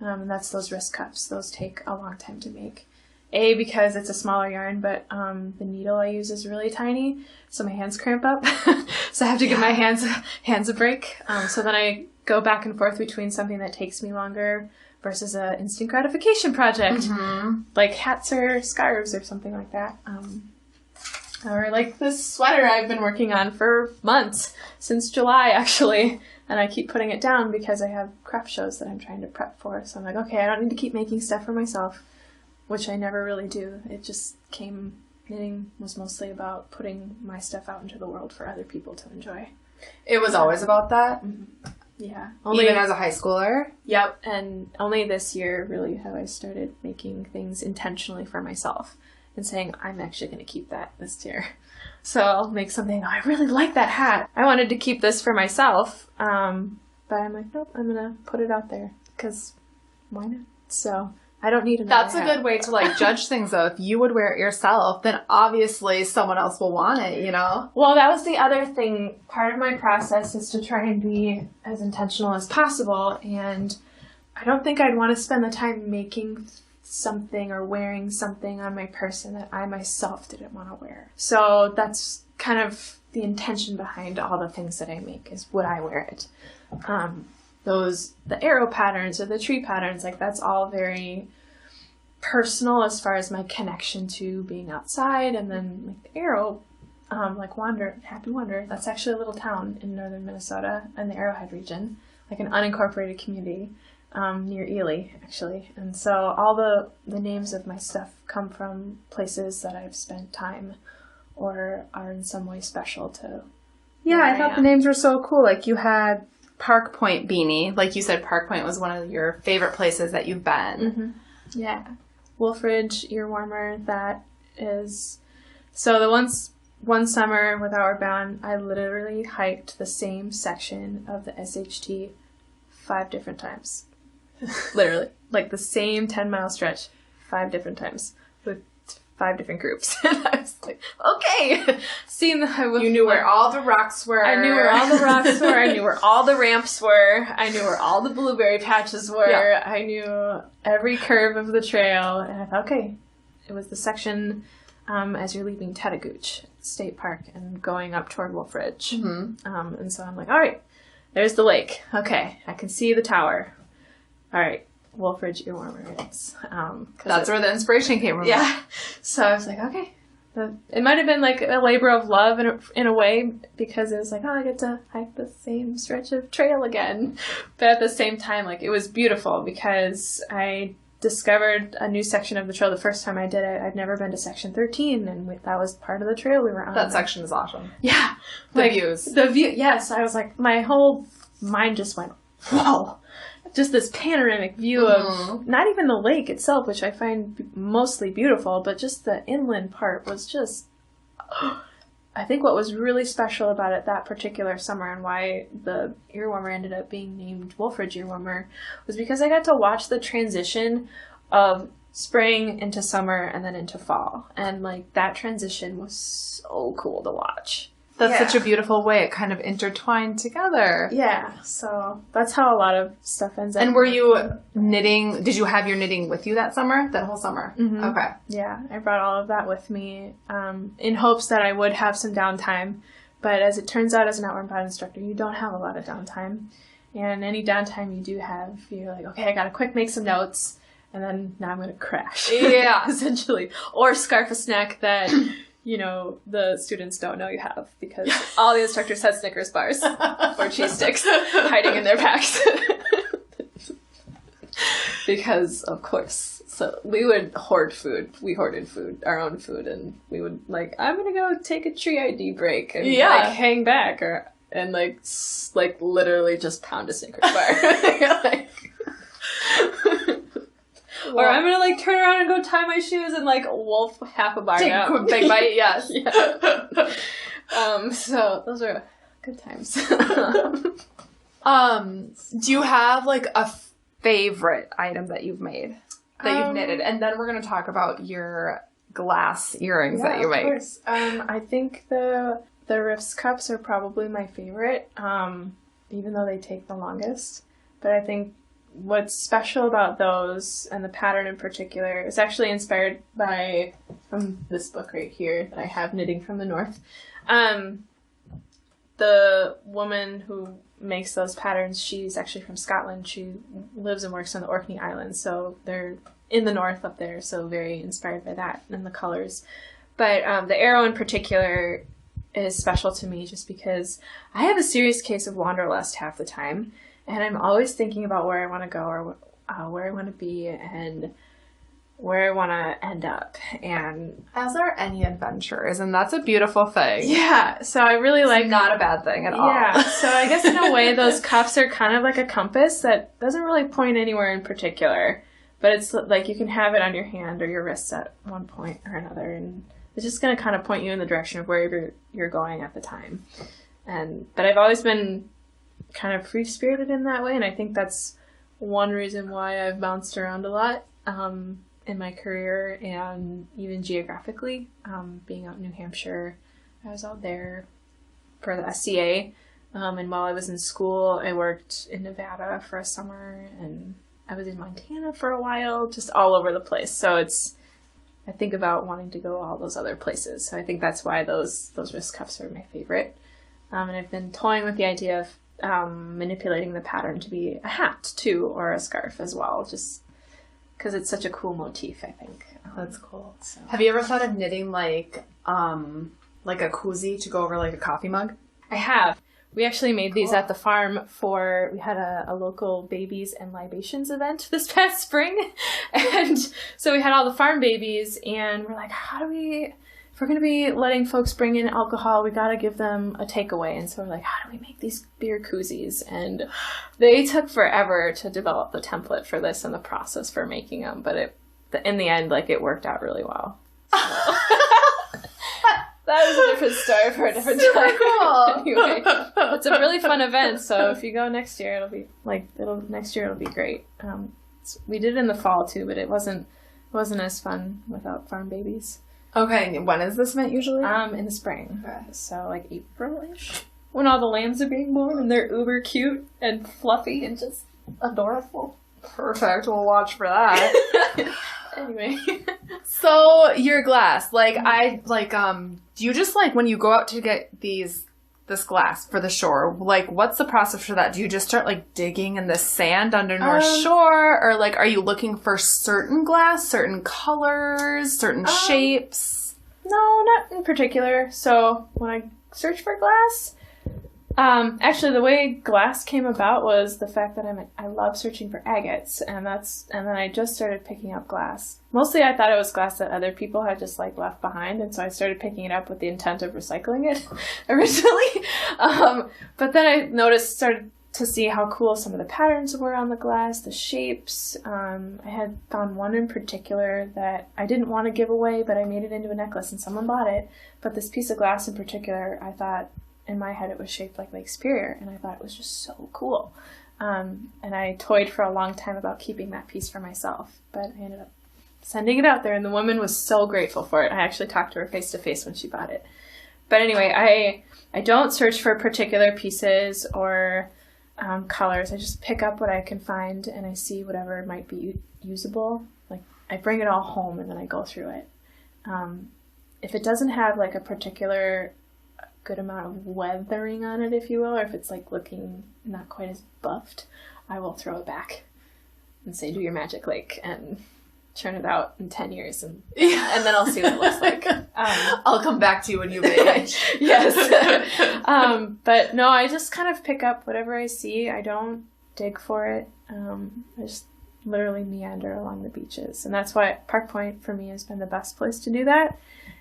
And that's those wrist cuffs. Those take a long time to make. Because it's a smaller yarn, but the needle I use is really tiny, so my hands cramp up. So I have to give my hands a break. So then I go back and forth between something that takes me longer versus a instant gratification project, like hats or scarves or something like that. Or like this sweater I've been working on for months, since July actually, and I keep putting it down because I have craft shows that I'm trying to prep for. So I'm like, okay, I don't need to keep making stuff for myself, which I never really do. It just knitting was mostly about putting my stuff out into the world for other people to enjoy. It was always about that? Mm-hmm. Yeah. Even as a high schooler? Yep. And only this year really have I started making things intentionally for myself and saying, I'm actually going to keep that this year. So I'll make something, I really like that hat. I wanted to keep this for myself. But I'm like, nope, I'm going to put it out there because why not? So I don't need another That's a good way to, like, judge things, though. If you would wear it yourself, then obviously someone else will want it, you know? Well, that was the other thing. Part of my process is to try and be as intentional as possible, and I don't think I'd want to spend the time making something or wearing something on my person that I myself didn't want to wear. So that's kind of the intention behind all the things that I make, is would I wear it? The arrow patterns or the tree patterns, like, that's all very personal as far as my connection to being outside. And then, like, the arrow, like Happy Wonder, that's actually a little town in northern Minnesota in the Arrowhead region, like an unincorporated community near Ely, actually. And so all the names of my stuff come from places that I've spent time or are in some way special to. Yeah, I thought the names were so cool. Like, you had Park Point beanie. Like you said, Park Point was one of your favorite places that you've been. Mm-hmm. Yeah. Wolfridge ear warmer, that is... So one summer with our band, I literally hiked the same section of the SHT 5 different times. Literally. Like the same 10-mile stretch 5 different times with 5 different groups. And I was like, okay. You knew where all the rocks were. I knew where all the rocks were. I knew where all the ramps were. I knew where all the blueberry patches were. Yeah. I knew every curve of the trail. And I thought, okay, it was the section as you're leaving Tattagooch. State Park and going up toward Wolf Ridge. And so I'm like, all right, there's the lake. Okay, I can see the tower. All right, Wolf Ridge earwormer it is. That's where the inspiration came from. Yeah. So I was like, okay. It might have been like a labor of love in a way, because it was like, oh, I get to hike the same stretch of trail again. But at the same time, like, it was beautiful because I discovered a new section of the trail the first time I did it. I'd never been to section 13, and that was part of the trail we were on. That section is awesome. Yeah. The views. The view, yes. I was like, my whole mind just went, whoa. Just this panoramic view of not even the lake itself, which I find mostly beautiful, but just the inland part was just, I think what was really special about it that particular summer, and why the earwormer ended up being named Wolf Ridge earwormer, was because I got to watch the transition of spring into summer and then into fall. And like that transition was so cool to watch. That's such a beautiful way. It kind of intertwined together. Yeah, so that's how a lot of stuff ends up. And were you knitting, did you have your knitting with you that summer? That whole summer? Mm-hmm. Okay. Yeah, I brought all of that with me in hopes that I would have some downtime. But as it turns out, as an outward bound instructor, you don't have a lot of downtime. And any downtime you do have, you're like, okay, I gotta quick make some notes, and then now I'm gonna crash. Yeah. Essentially. Or scarf a snack that... you know, the students don't know you have, because all the instructors had Snickers bars or cheese sticks hiding in their packs. Because, of course. So we would hoard food. We hoarded food, our own food, and we would, like, I'm going to go take a tree ID break and, like, hang back and literally just pound a Snickers bar. Like, or I'm gonna like turn around and go tie my shoes and like wolf half a bar take out. a quick big bite, yes. So those are good times. Do you have like a favorite item that you've made, that you've knitted? And then we're gonna talk about your glass earrings that you made. Of course. I think the Riffs cups are probably my favorite, even though they take the longest. But I think what's special about those, and the pattern in particular, is actually inspired by from this book right here that I have, Knitting from the North. The woman who makes those patterns, she's actually from Scotland. She lives and works on the Orkney Islands, so they're in the north up there, so very inspired by that and the colors. But the arrow in particular is special to me just because I have a serious case of wanderlust half the time. And I'm always thinking about where I want to go, or where I want to be, and where I want to end up. And as are any adventurers, and that's a beautiful thing. Yeah, so I really like... not a bad thing at all. Yeah, so I guess in a way those cuffs are kind of like a compass that doesn't really point anywhere in particular. But it's like you can have it on your hand or your wrists at one point or another, and it's just going to kind of point you in the direction of where you're going at the time. But I've always been kind of free-spirited in that way, and I think that's one reason why I've bounced around a lot in my career and even geographically. Being out in New Hampshire, I was out there for the SCA, and while I was in school, I worked in Nevada for a summer, and I was in Montana for a while, just all over the place. So I think about wanting to go all those other places. So I think that's why those wrist cuffs are my favorite. And I've been toying with the idea of manipulating the pattern to be a hat too, or a scarf as well, just because it's such a cool motif, I think. That's cool. So. Have you ever thought of knitting like a koozie to go over like a coffee mug? I have. We actually made these at the farm we had a local babies and libations event this past spring. And so we had all the farm babies, and we're like, if we're going to be letting folks bring in alcohol, we got to give them a takeaway. And so we're like, how do we make these beer koozies? And they took forever to develop the template for this and the process for making them. But in the end, like, it worked out really well. So. That was a different story for a different time. Cool. Anyway, it's a really fun event. So if you go next year, it'll be great. We did it in the fall too, but it wasn't as fun without farm babies. Okay, when is this event usually? In the spring. Okay. So like April-ish. When all the lambs are being born and they're uber cute and fluffy and just adorable. Perfect. We'll watch for that. Anyway. So your glass, like do you just like when you go out to get this glass for the shore, like what's the process for that? Do you just start like digging in the sand under North Shore, or like are you looking for certain glass, certain colors, certain shapes? No, not in particular. So when I search for glass, actually the way glass came about was the fact that I love searching for agates, and then I just started picking up glass. Mostly I thought it was glass that other people had just like left behind, and so I started picking it up with the intent of recycling it originally. But then I started to see how cool some of the patterns were on the glass, the shapes. I had found one in particular that I didn't want to give away, but I made it into a necklace and someone bought it. But this piece of glass in particular, I thought, in my head it was shaped like Lake Superior, and I thought it was just so cool. And I toyed for a long time about keeping that piece for myself, but I ended up sending it out there, and the woman was so grateful for it. I actually talked to her face to face when she bought it. But anyway, I don't search for particular pieces or colors. I just pick up what I can find, and I see whatever might be usable. Like, I bring it all home, and then I go through it. If it doesn't have like a particular good amount of weathering on it, if you will, or if it's like looking not quite as buffed, I will throw it back and say, do your magic, Lake, and turn it out in 10 years, and then I'll see what it looks like. I'll come back to you when you make it. Yes. But no, I just kind of pick up whatever I see. I don't dig for it. I just literally meander along the beaches, and that's why Park Point for me has been the best place to do that.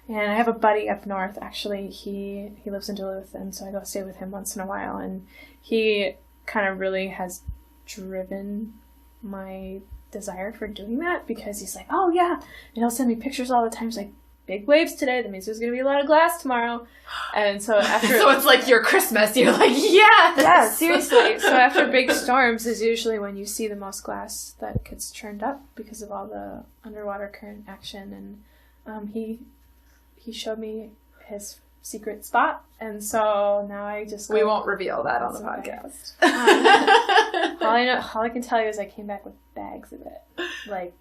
And I have a buddy up north, actually. He lives in Duluth, and so I go stay with him once in a while, and he kind of really has driven my desire for doing that, because he's like, oh yeah, and he'll send me pictures all the time. He's like, big waves today, that means there's gonna be a lot of glass tomorrow. And so after so it's like your Christmas, you're like, yes! Yeah, seriously. So after big storms is usually when you see the most glass that gets churned up because of all the underwater current action. And he showed me his secret spot, and so now I just we won't reveal that on the podcast. All I can tell you is I came back with bags of it, like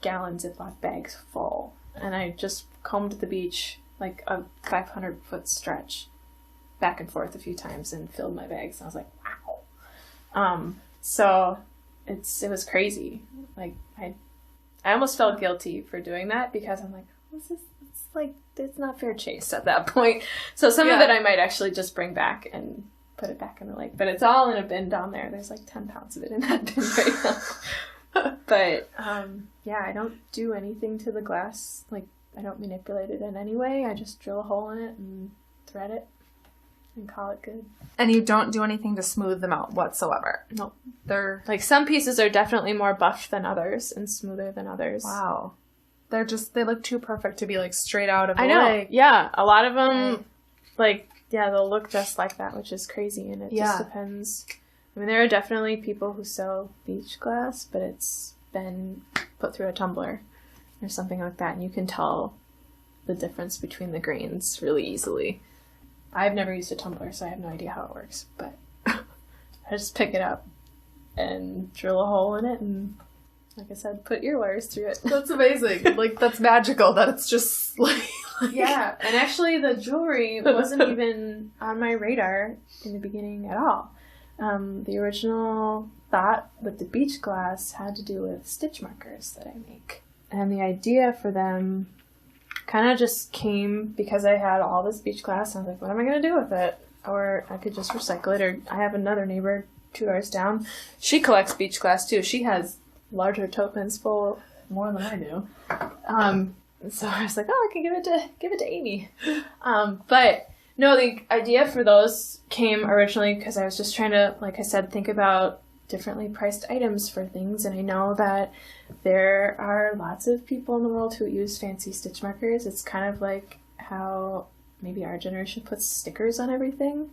gallon Ziploc bags full, and I just combed the beach like a 500-foot stretch back and forth a few times and filled my bags, and I was like, wow. So it was crazy. Like I almost felt guilty for doing that, because I'm like, it's not fair chase at that point. So some of it I might actually just bring back and put it back in the lake. But it's all in a bin down there. There's like 10 pounds of it in that bin right now. But I don't do anything to the glass. Like, I don't manipulate it in any way. I just drill a hole in it and thread it and call it good. And you don't do anything to smooth them out whatsoever? Nope. They're like, some pieces are definitely more buffed than others and smoother than others. Wow. They look too perfect to be like straight out of the lake. Yeah. A lot of them, they'll look just like that, which is crazy. And it just depends. I mean, there are definitely people who sell beach glass, but it's been put through a tumbler or something like that. And you can tell the difference between the grains really easily. I've never used a tumbler, so I have no idea how it works. But I just pick it up and drill a hole in it, and like I said, put ear wires through it. That's amazing. Like, that's magical that it's just like... Yeah, and actually the jewelry wasn't even on my radar in the beginning at all. The original thought with the beach glass had to do with stitch markers that I make. And the idea for them kind of just came because I had all this beach glass, and I was like, what am I going to do with it? Or I could just recycle it. Or I have another neighbor 2 doors down. She collects beach glass too. She has larger tote bins full, more than I do. So I was like, I can give it to Amy. But no, the idea for those came originally because I was just trying to, like I said, think about differently priced items for things. And I know that there are lots of people in the world who use fancy stitch markers. It's kind of like how maybe our generation puts stickers on everything,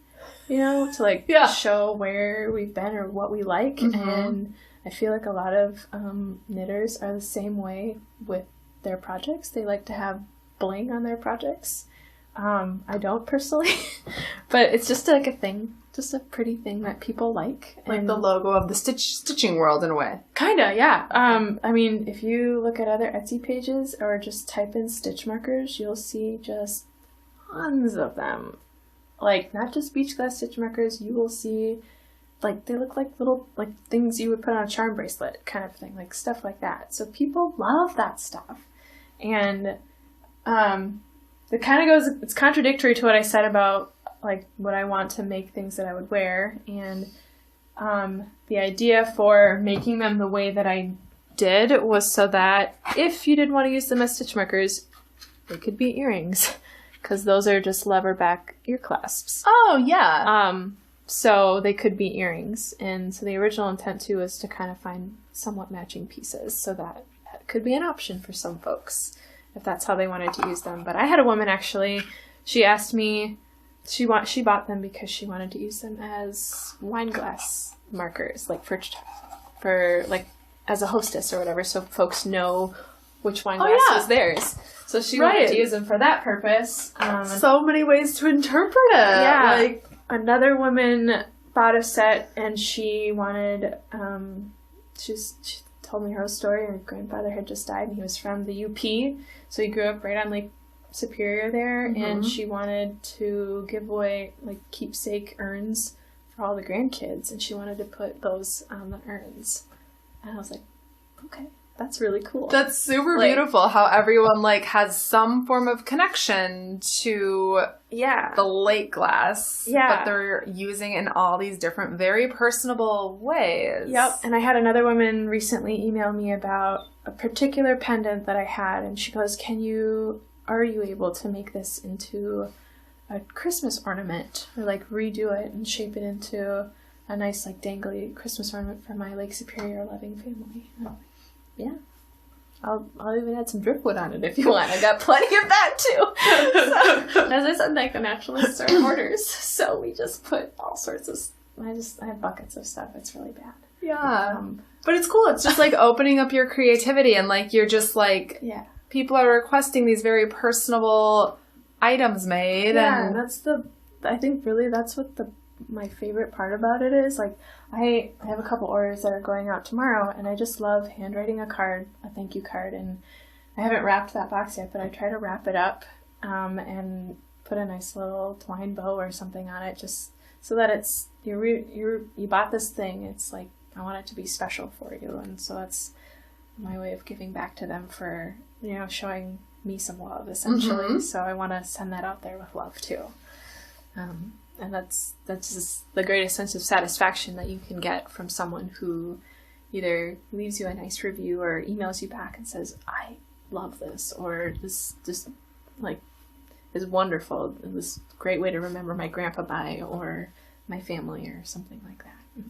to show where we've been or what we like. Mm-hmm. And I feel like a lot of knitters are the same way with their projects. They like to have bling on their projects. I don't personally, but it's just like a thing just a pretty thing that people like. Like and the logo of the stitching world in a way. Kinda, yeah. I mean, if you look at other Etsy pages or just type in stitch markers, you'll see just tons of them. Like, not just beach glass stitch markers, you will see, like, they look like little, like, things you would put on a charm bracelet kind of thing, like, stuff like that. So people love that stuff. And it kind of goes, it's contradictory to what I said about, like, what I want to make things that I would wear. And the idea for making them the way that I did was so that if you did want to use them as stitch markers, they could be earrings. Because those are just lever back ear clasps. Oh, yeah. So they could be earrings. And so the original intent, too, was to kind of find somewhat matching pieces. So that could be an option for some folks, if that's how they wanted to use them. But I had a woman, actually, she asked me, she bought them because she wanted to use them as wine glass markers, like for like, as a hostess or whatever, so folks know which wine glass is theirs. So she wanted to use them for that purpose. So many ways to interpret it. Yeah. Like, another woman bought a set and she wanted, she told me her story. Her grandfather had just died and he was from the UP. So he grew up right on Lake Superior there. Mm-hmm. And she wanted to give away, like, keepsake urns for all the grandkids. And she wanted to put those on the urns. And I was like, okay. That's really cool. That's super beautiful how everyone, like, has some form of connection to the lake glass. Yeah. But they're using it in all these different, very personable ways. Yep. And I had another woman recently email me about a particular pendant that I had. And she goes, are you able to make this into a Christmas ornament? Or, like, redo it and shape it into a nice, like, dangly Christmas ornament for my Lake Superior loving family. And I'm like, yeah, I'll even add some driftwood on it if you want. I got plenty of that too. So, as I said, like, the naturalists are hoarders, so we just put all sorts of. I have buckets of stuff. It's really bad. Yeah, but it's cool. It's just like opening up your creativity and like you're just like people are requesting these very personable items made. Yeah, and that's I think really that's what my favorite part about it is. Like, I have a couple orders that are going out tomorrow, and I just love handwriting a thank you card, and I haven't wrapped that box yet, but I try to wrap it up and put a nice little twine bow or something on it, just so that it's you bought this thing. It's like, I want it to be special for you, and so that's my way of giving back to them for, showing me some love, essentially. Mm-hmm. So I want to send that out there with love too. And that's just the greatest sense of satisfaction that you can get from someone who either leaves you a nice review or emails you back and says, I love this, or this just, like, is wonderful. It was a great way to remember my grandpa by, or my family, or something like that.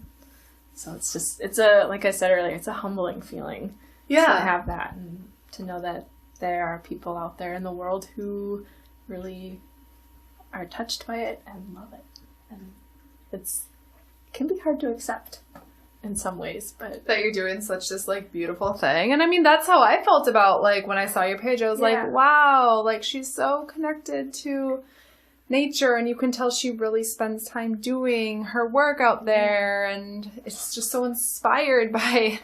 So it's like I said earlier, it's a humbling feeling to have that, and to know that there are people out there in the world who really are touched by it and love it. And it can be hard to accept in some ways, but that you're doing such this like beautiful thing. And I mean, that's how I felt about like when I saw your page. I was like, wow, like she's so connected to nature, and you can tell she really spends time doing her work out there, and it's just so inspired by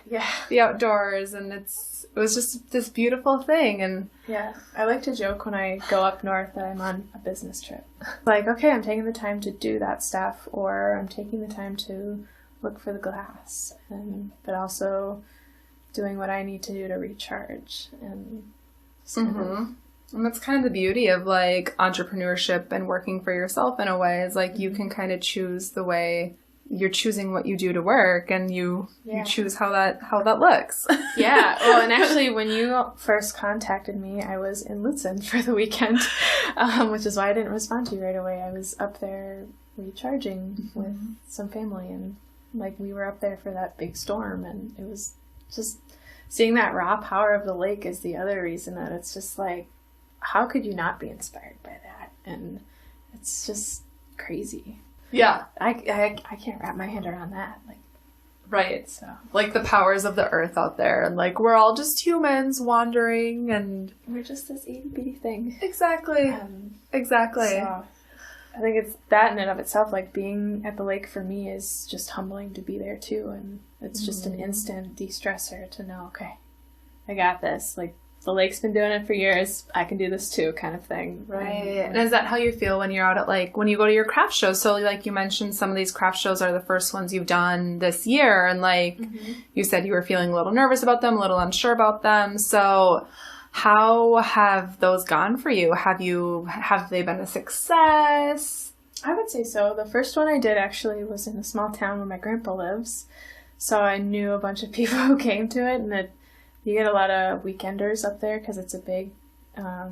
the outdoors, and it was just this beautiful thing. And I like to joke when I go up north that I'm on a business trip. Like, okay, I'm taking the time to do that stuff, or I'm taking the time to look for the glass, but also doing what I need to do to recharge. And and that's kind of the beauty of like entrepreneurship and working for yourself in a way, is like you can kind of choose the way you're choosing what you do to work, and you choose how that looks. Well, and actually when you first contacted me, I was in Lutsen for the weekend, which is why I didn't respond to you right away. I was up there recharging with some family, and like we were up there for that big storm, and it was just seeing that raw power of the lake is the other reason that it's just like, how could you not be inspired by that? And it's just crazy. Yeah. I can't wrap my head around that. Like, right. So, like the powers of the earth out there, and like we're all just humans wandering, and we're just this itty bitty thing. Exactly. Exactly. So, I think it's that in and of itself, like being at the lake for me is just humbling to be there too. And it's just an instant de-stressor to know, okay, I got this. Like the lake's been doing it for years. I can do this too, kind of thing. Right. And is that how you feel when you're out at like, when you go to your craft shows? So like you mentioned, some of these craft shows are the first ones you've done this year. And like you said, you were feeling a little nervous about them, a little unsure about them. So how have those gone for you? Have they been a success? I would say so. The first one I did actually was in a small town where my grandpa lives. So I knew a bunch of people who came to it, and you get a lot of weekenders up there because it's a big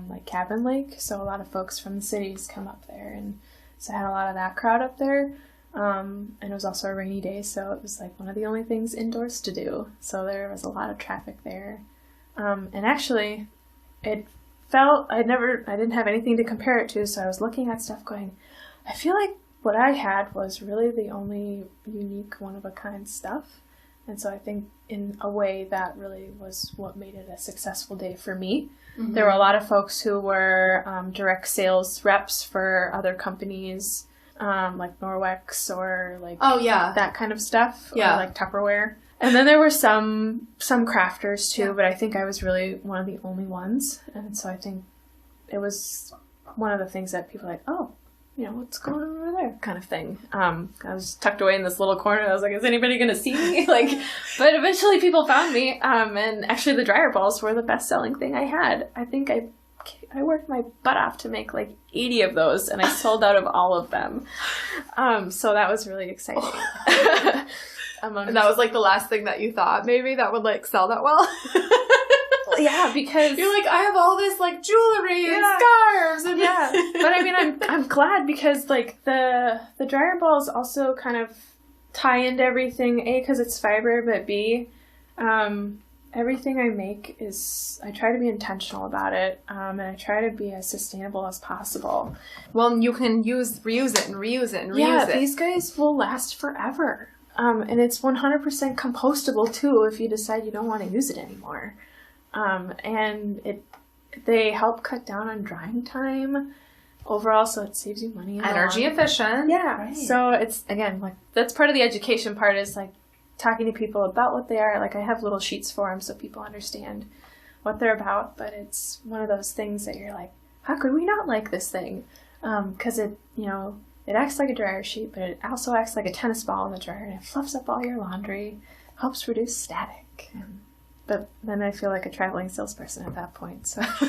like cabin lake. So a lot of folks from the cities come up there, and so I had a lot of that crowd up there. And it was also a rainy day, so it was like one of the only things indoors to do. So there was a lot of traffic there. And actually, it felt, I didn't have anything to compare it to, so I was looking at stuff going, I feel like what I had was really the only unique, one-of-a-kind stuff. And so I think in a way that really was what made it a successful day for me. Mm-hmm. There were a lot of folks who were direct sales reps for other companies, like Norwex or like that kind of stuff, or like Tupperware. And then there were some crafters too, but I think I was really one of the only ones. And so I think it was one of the things that people were like, oh, you know, what's going on over there kind of thing. I was tucked away in this little corner. I was like, is anybody going to see me? But eventually people found me. And actually the dryer balls were the best selling thing I had. I think I worked my butt off to make like 80 of those, and I sold out of all of them. So that was really exciting. And that was like the last thing that you thought maybe that would like sell that well. Yeah, because you're like, I have all this like jewelry and scarves and but I mean I'm glad because like the dryer balls also kind of tie into everything, A, because it's fiber, but B, everything I make is, I try to be intentional about it, and I try to be as sustainable as possible. Well, you can reuse it and reuse it and reuse it. Yeah, these guys will last forever. And it's 100% compostable too if you decide you don't want to use it anymore. And they help cut down on drying time overall, so it saves you money. Energy efficient. Yeah. Right. So it's, again, like, that's part of the education part, is like talking to people about what they are. Like, I have little sheets for them so people understand what they're about, but it's one of those things that you're like, how could we not like this thing? Because it, you know, it acts like a dryer sheet, but it also acts like a tennis ball in the dryer, and it fluffs up all your laundry, helps reduce static. But then I feel like a traveling salesperson at that point. So that's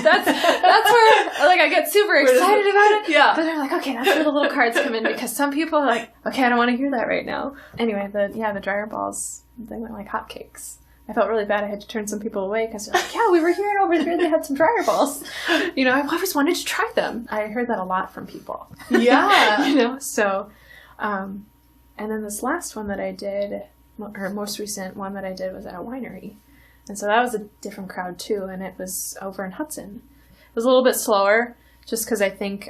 where like I get super excited about it. Yeah. But I'm like, okay, that's where the little cards come in, because some people are like, okay, I don't want to hear that right now. Anyway, the dryer balls, they went like hotcakes. I felt really bad. I had to turn some people away because they're like, yeah, we were hearing over here they had some dryer balls. You know, I've always wanted to try them. I heard that a lot from people. Yeah. You know, so, and then this last one that I did, or most recent one that I did, was at a winery. And so that was a different crowd too, and it was over in Hudson. It was a little bit slower, just because I think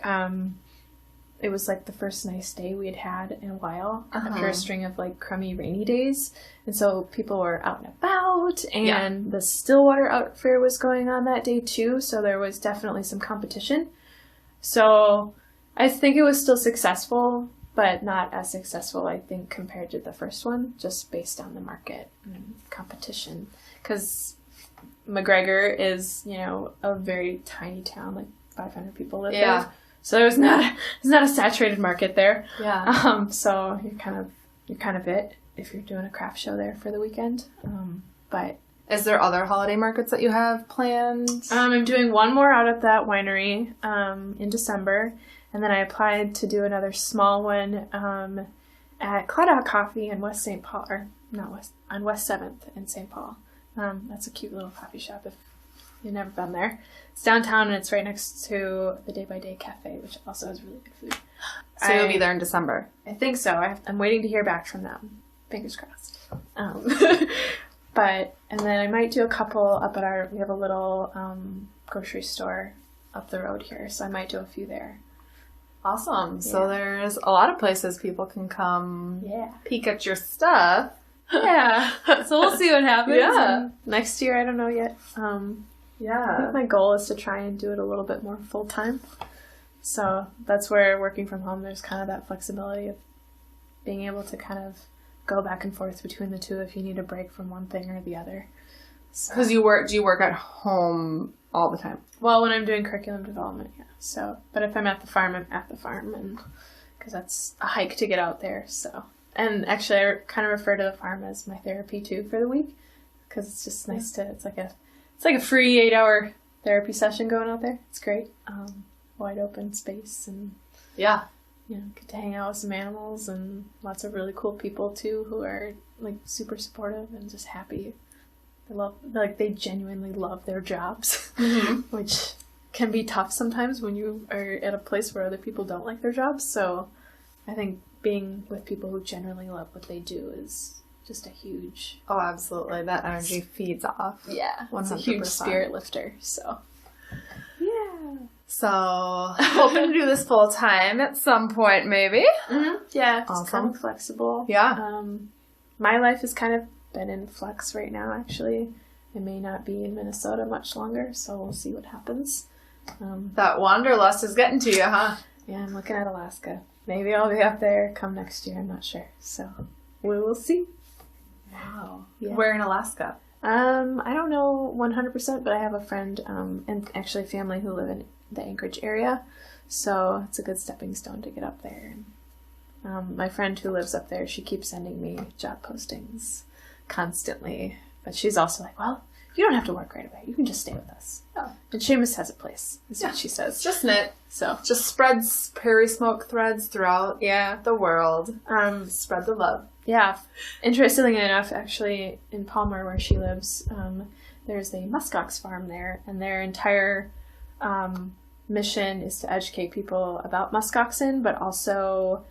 it was like the first nice day we had had in a while after a string of like crummy rainy days. And so people were out and about, and the Stillwater Art Fair was going on that day too, so there was definitely some competition. So I think it was still successful, but not as successful, I think, compared to the first one, just based on the market and competition. Because McGregor is, you know, a very tiny town, like 500 people live there. So there's not a saturated market there. Yeah. So you're kind of it if you're doing a craft show there for the weekend. But is there other holiday markets that you have planned? I'm doing one more out at that winery in December, and then I applied to do another small one at Claddagh Coffee in West St. Paul, or not West, on West 7th in St. Paul. That's a cute little coffee shop if you've never been there. It's downtown, and it's right next to the Day by Day Cafe, which also has really good food. So you'll be there in December? I think so. I'm waiting to hear back from them. Fingers crossed. But, and then I might do a couple up at we have a little grocery store up the road here, so I might do a few there. Awesome. Yeah. So there's a lot of places people can come peek at your stuff. Yeah. So we'll see what happens. Yeah. And next year, I don't know yet. I think my goal is to try and do it a little bit more full time. So that's where working from home, there's kind of that flexibility of being able to kind of go back and forth between the two if you need a break from one thing or the other. Because do you work at home all the time? Well, when I'm doing curriculum development, yeah. So, but if I'm at the farm, I'm at the farm, and because that's a hike to get out there. So, and actually, I kind of refer to the farm as my therapy too for the week, because it's just nice to. It's like a free 8-hour therapy session going out there. It's great, wide open space, and Yeah. get to hang out with some animals and lots of really cool people too who are like super supportive and just happy. They genuinely love their jobs, which can be tough sometimes when you are at a place where other people don't like their jobs. So I think being with people who genuinely love what they do is just a huge... Oh, absolutely. That energy feeds off. Yeah, 100%. It's a huge spirit lifter, so... Yeah. So, hoping to do this full time at some point, maybe. Mm-hmm. Yeah, it's Awesome. kind of flexible. Yeah. My life has kind of been in flux right now, actually. I may not be in Minnesota much longer, so we'll see what happens. That wanderlust is getting to you, huh? Yeah, I'm looking at Alaska. Maybe I'll be up there come next year, I'm not sure. So, we will see. Wow. Yeah. Where in Alaska? I don't know 100%, but I have a friend, and actually family who live in the Anchorage area, so it's a good stepping stone to get up there. My friend who lives up there, she keeps sending me job postings constantly, but she's also like, well, you don't have to work right away. You can just stay with us. Oh. And Seamus has a place, is what she says. Just knit. So, Just spreads prairie smoke threads throughout the world. Spread the love. Yeah. Interestingly enough, actually, in Palmer, where she lives, there's a muskox farm there, and their entire mission is to educate people about muskoxen, but also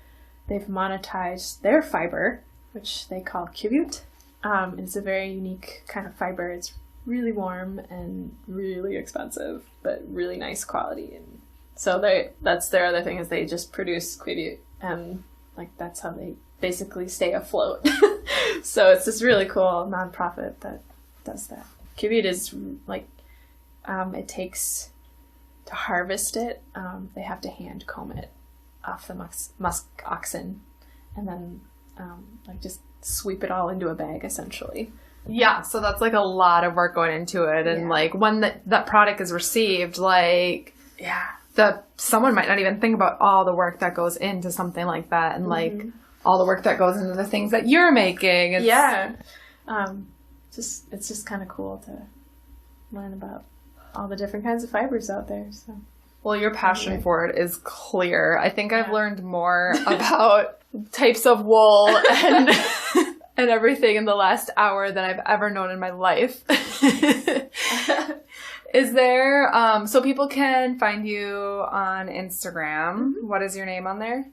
they've monetized their fiber, which they call cubute. And it's a very unique kind of fiber. It's really warm and really expensive, but really nice quality. And so that's their other thing, is they just produce cubute, and like that's how they basically stay afloat. So it's this really cool nonprofit that does that. Cubute is like, it takes, to harvest it, they have to hand comb it off the musk oxen, and then like just sweep it all into a bag, essentially. Yeah, so that's like a lot of work going into it, and like when that product is received, like someone might not even think about all the work that goes into something like that, and like all the work that goes into the things that you're making. It's just kind of cool to learn about all the different kinds of fibers out there. So, well, your passion for it is clear. I think I've learned more about types of wool and and everything in the last hour than I've ever known in my life. Is there, so people can find you on Instagram. What is your name on there?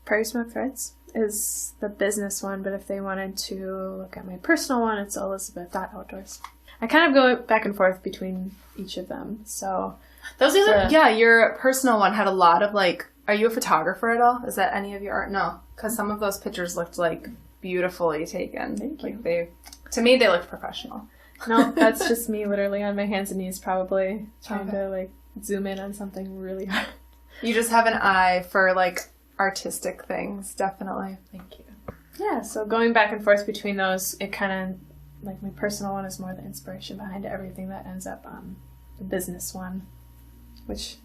Prairie Smoke Threads is the business one, but if they wanted to look at my personal one, it's Elizabeth.outdoors. I kind of go back and forth between each of them, so... Those are, your personal one had a lot of, like, are you a photographer at all? Is that any of your art? No, because some of those pictures looked, like, beautifully taken. Thank you. Like, to me, they looked professional. No, that's just me literally on my hands and knees, probably trying to, like, zoom in on something really hard. You just have an eye for, like, artistic things, definitely. Thank you. Yeah, so going back and forth between those, it kind of, like, my personal one is more the inspiration behind everything that ends up on the business one, which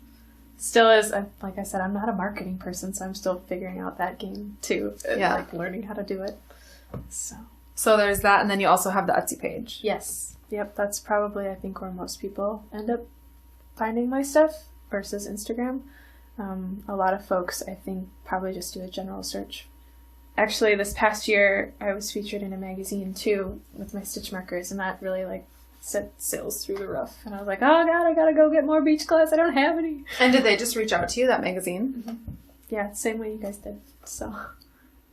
still is, like I said, I'm not a marketing person, so I'm still figuring out that game, too. Like, learning how to do it. So there's that, and then you also have the Etsy page. Yes. Yep, that's probably, I think, where most people end up finding my stuff versus Instagram. A lot of folks, I think, probably just do a general search. Actually, this past year, I was featured in a magazine, too, with my stitch markers, and that really, like, set sales through the roof. And I was like, oh, God, I gotta go get more beach class. I don't have any. And did they just reach out to you, that magazine? Mm-hmm. Yeah, same way you guys did. So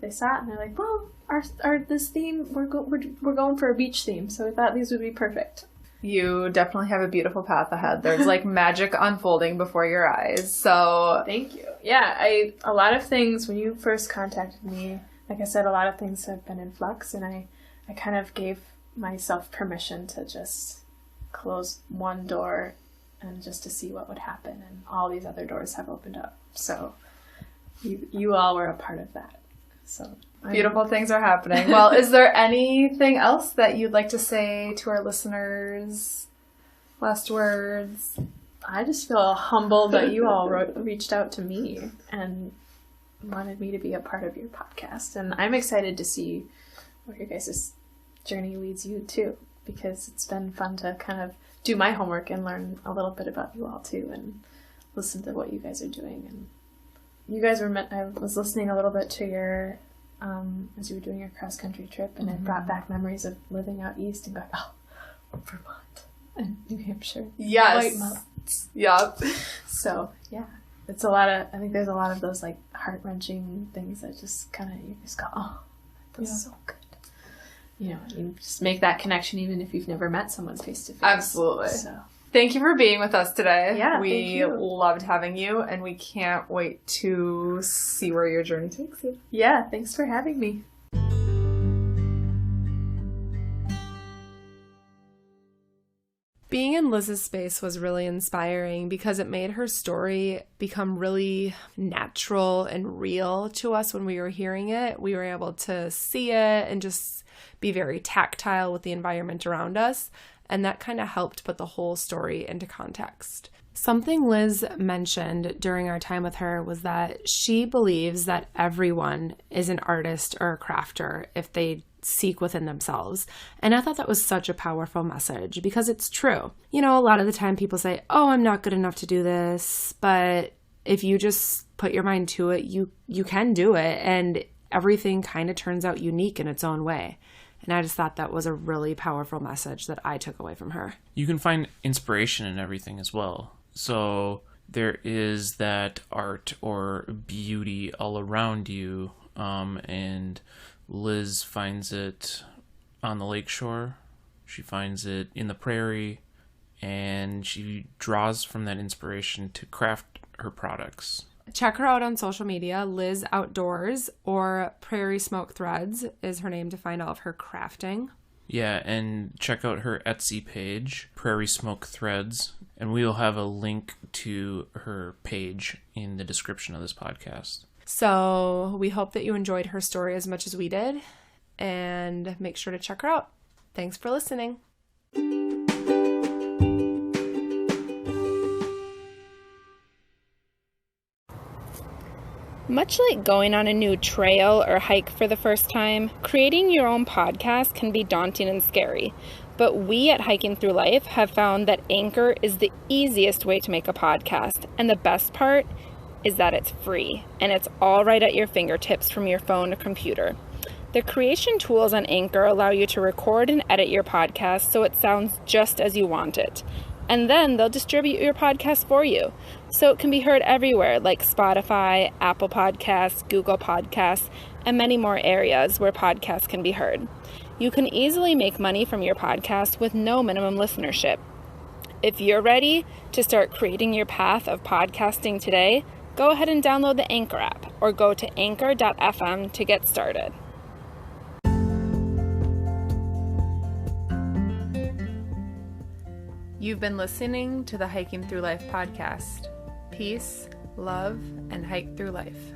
they saw it, and they're like, well, our this theme, we're going for a beach theme, so we thought these would be perfect. You definitely have a beautiful path ahead. There's like magic unfolding before your eyes. So thank you. Yeah, a lot of things, when you first contacted me, like I said, a lot of things have been in flux, and I kind of gave myself permission to just close one door and just to see what would happen. And all these other doors have opened up. So you all were a part of that. So beautiful things are happening. Well, is there anything else that you'd like to say to our listeners? Last words? I just feel humbled that you all reached out to me and wanted me to be a part of your podcast. And I'm excited to see where your guys' journey leads you too, because it's been fun to kind of do my homework and learn a little bit about you all too, and listen to what you guys are doing. And you guys I was listening a little bit to your as you were doing your cross country trip, and it brought back memories of living out east and going, oh, Vermont and New Hampshire. Yes. White Mountains. Yep. So yeah, it's I think there's a lot of those like heart-wrenching things that just kind of, you just go, oh, that feels so good. You know, you just make that connection even if you've never met someone face to face. Absolutely. So. Thank you for being with us today. Yeah, we thank you. loved having you, and we can't wait to see where your journey takes you. Yeah, thanks for having me. Being in Liz's space was really inspiring because it made her story become really natural and real to us when we were hearing it. We were able to see it and just be very tactile with the environment around us, and that kind of helped put the whole story into context. Something Liz mentioned during our time with her was that she believes that everyone is an artist or a crafter if they seek within themselves. And I thought that was such a powerful message because it's true. You know, a lot of the time people say, oh, I'm not good enough to do this. But if you just put your mind to it, you can do it. And everything kind of turns out unique in its own way. And I just thought that was a really powerful message that I took away from her. You can find inspiration in everything as well. So there is that art or beauty all around you, and Liz finds it on the lakeshore. She finds it in the prairie, and she draws from that inspiration to craft her products. Check her out on social media. Liz Outdoors, or Prairie Smoke Threads is her name, to find all of her crafting. Yeah, and check out her Etsy page, Prairie Smoke Threads, and we'll have a link to her page in the description of this podcast. So we hope that you enjoyed her story as much as we did, and make sure to check her out. Thanks for listening. Much like going on a new trail or hike for the first time, creating your own podcast can be daunting and scary. But we at Hiking Through Life have found that Anchor is the easiest way to make a podcast. And the best part is that it's free, and it's all right at your fingertips from your phone or computer. The creation tools on Anchor allow you to record and edit your podcast so it sounds just as you want it. And then they'll distribute your podcast for you, so it can be heard everywhere, like Spotify, Apple Podcasts, Google Podcasts, and many more areas where podcasts can be heard. You can easily make money from your podcast with no minimum listenership. If you're ready to start creating your path of podcasting today, go ahead and download the Anchor app or go to anchor.fm to get started. You've been listening to the Hiking Through Life podcast. Peace, love, and hike through life.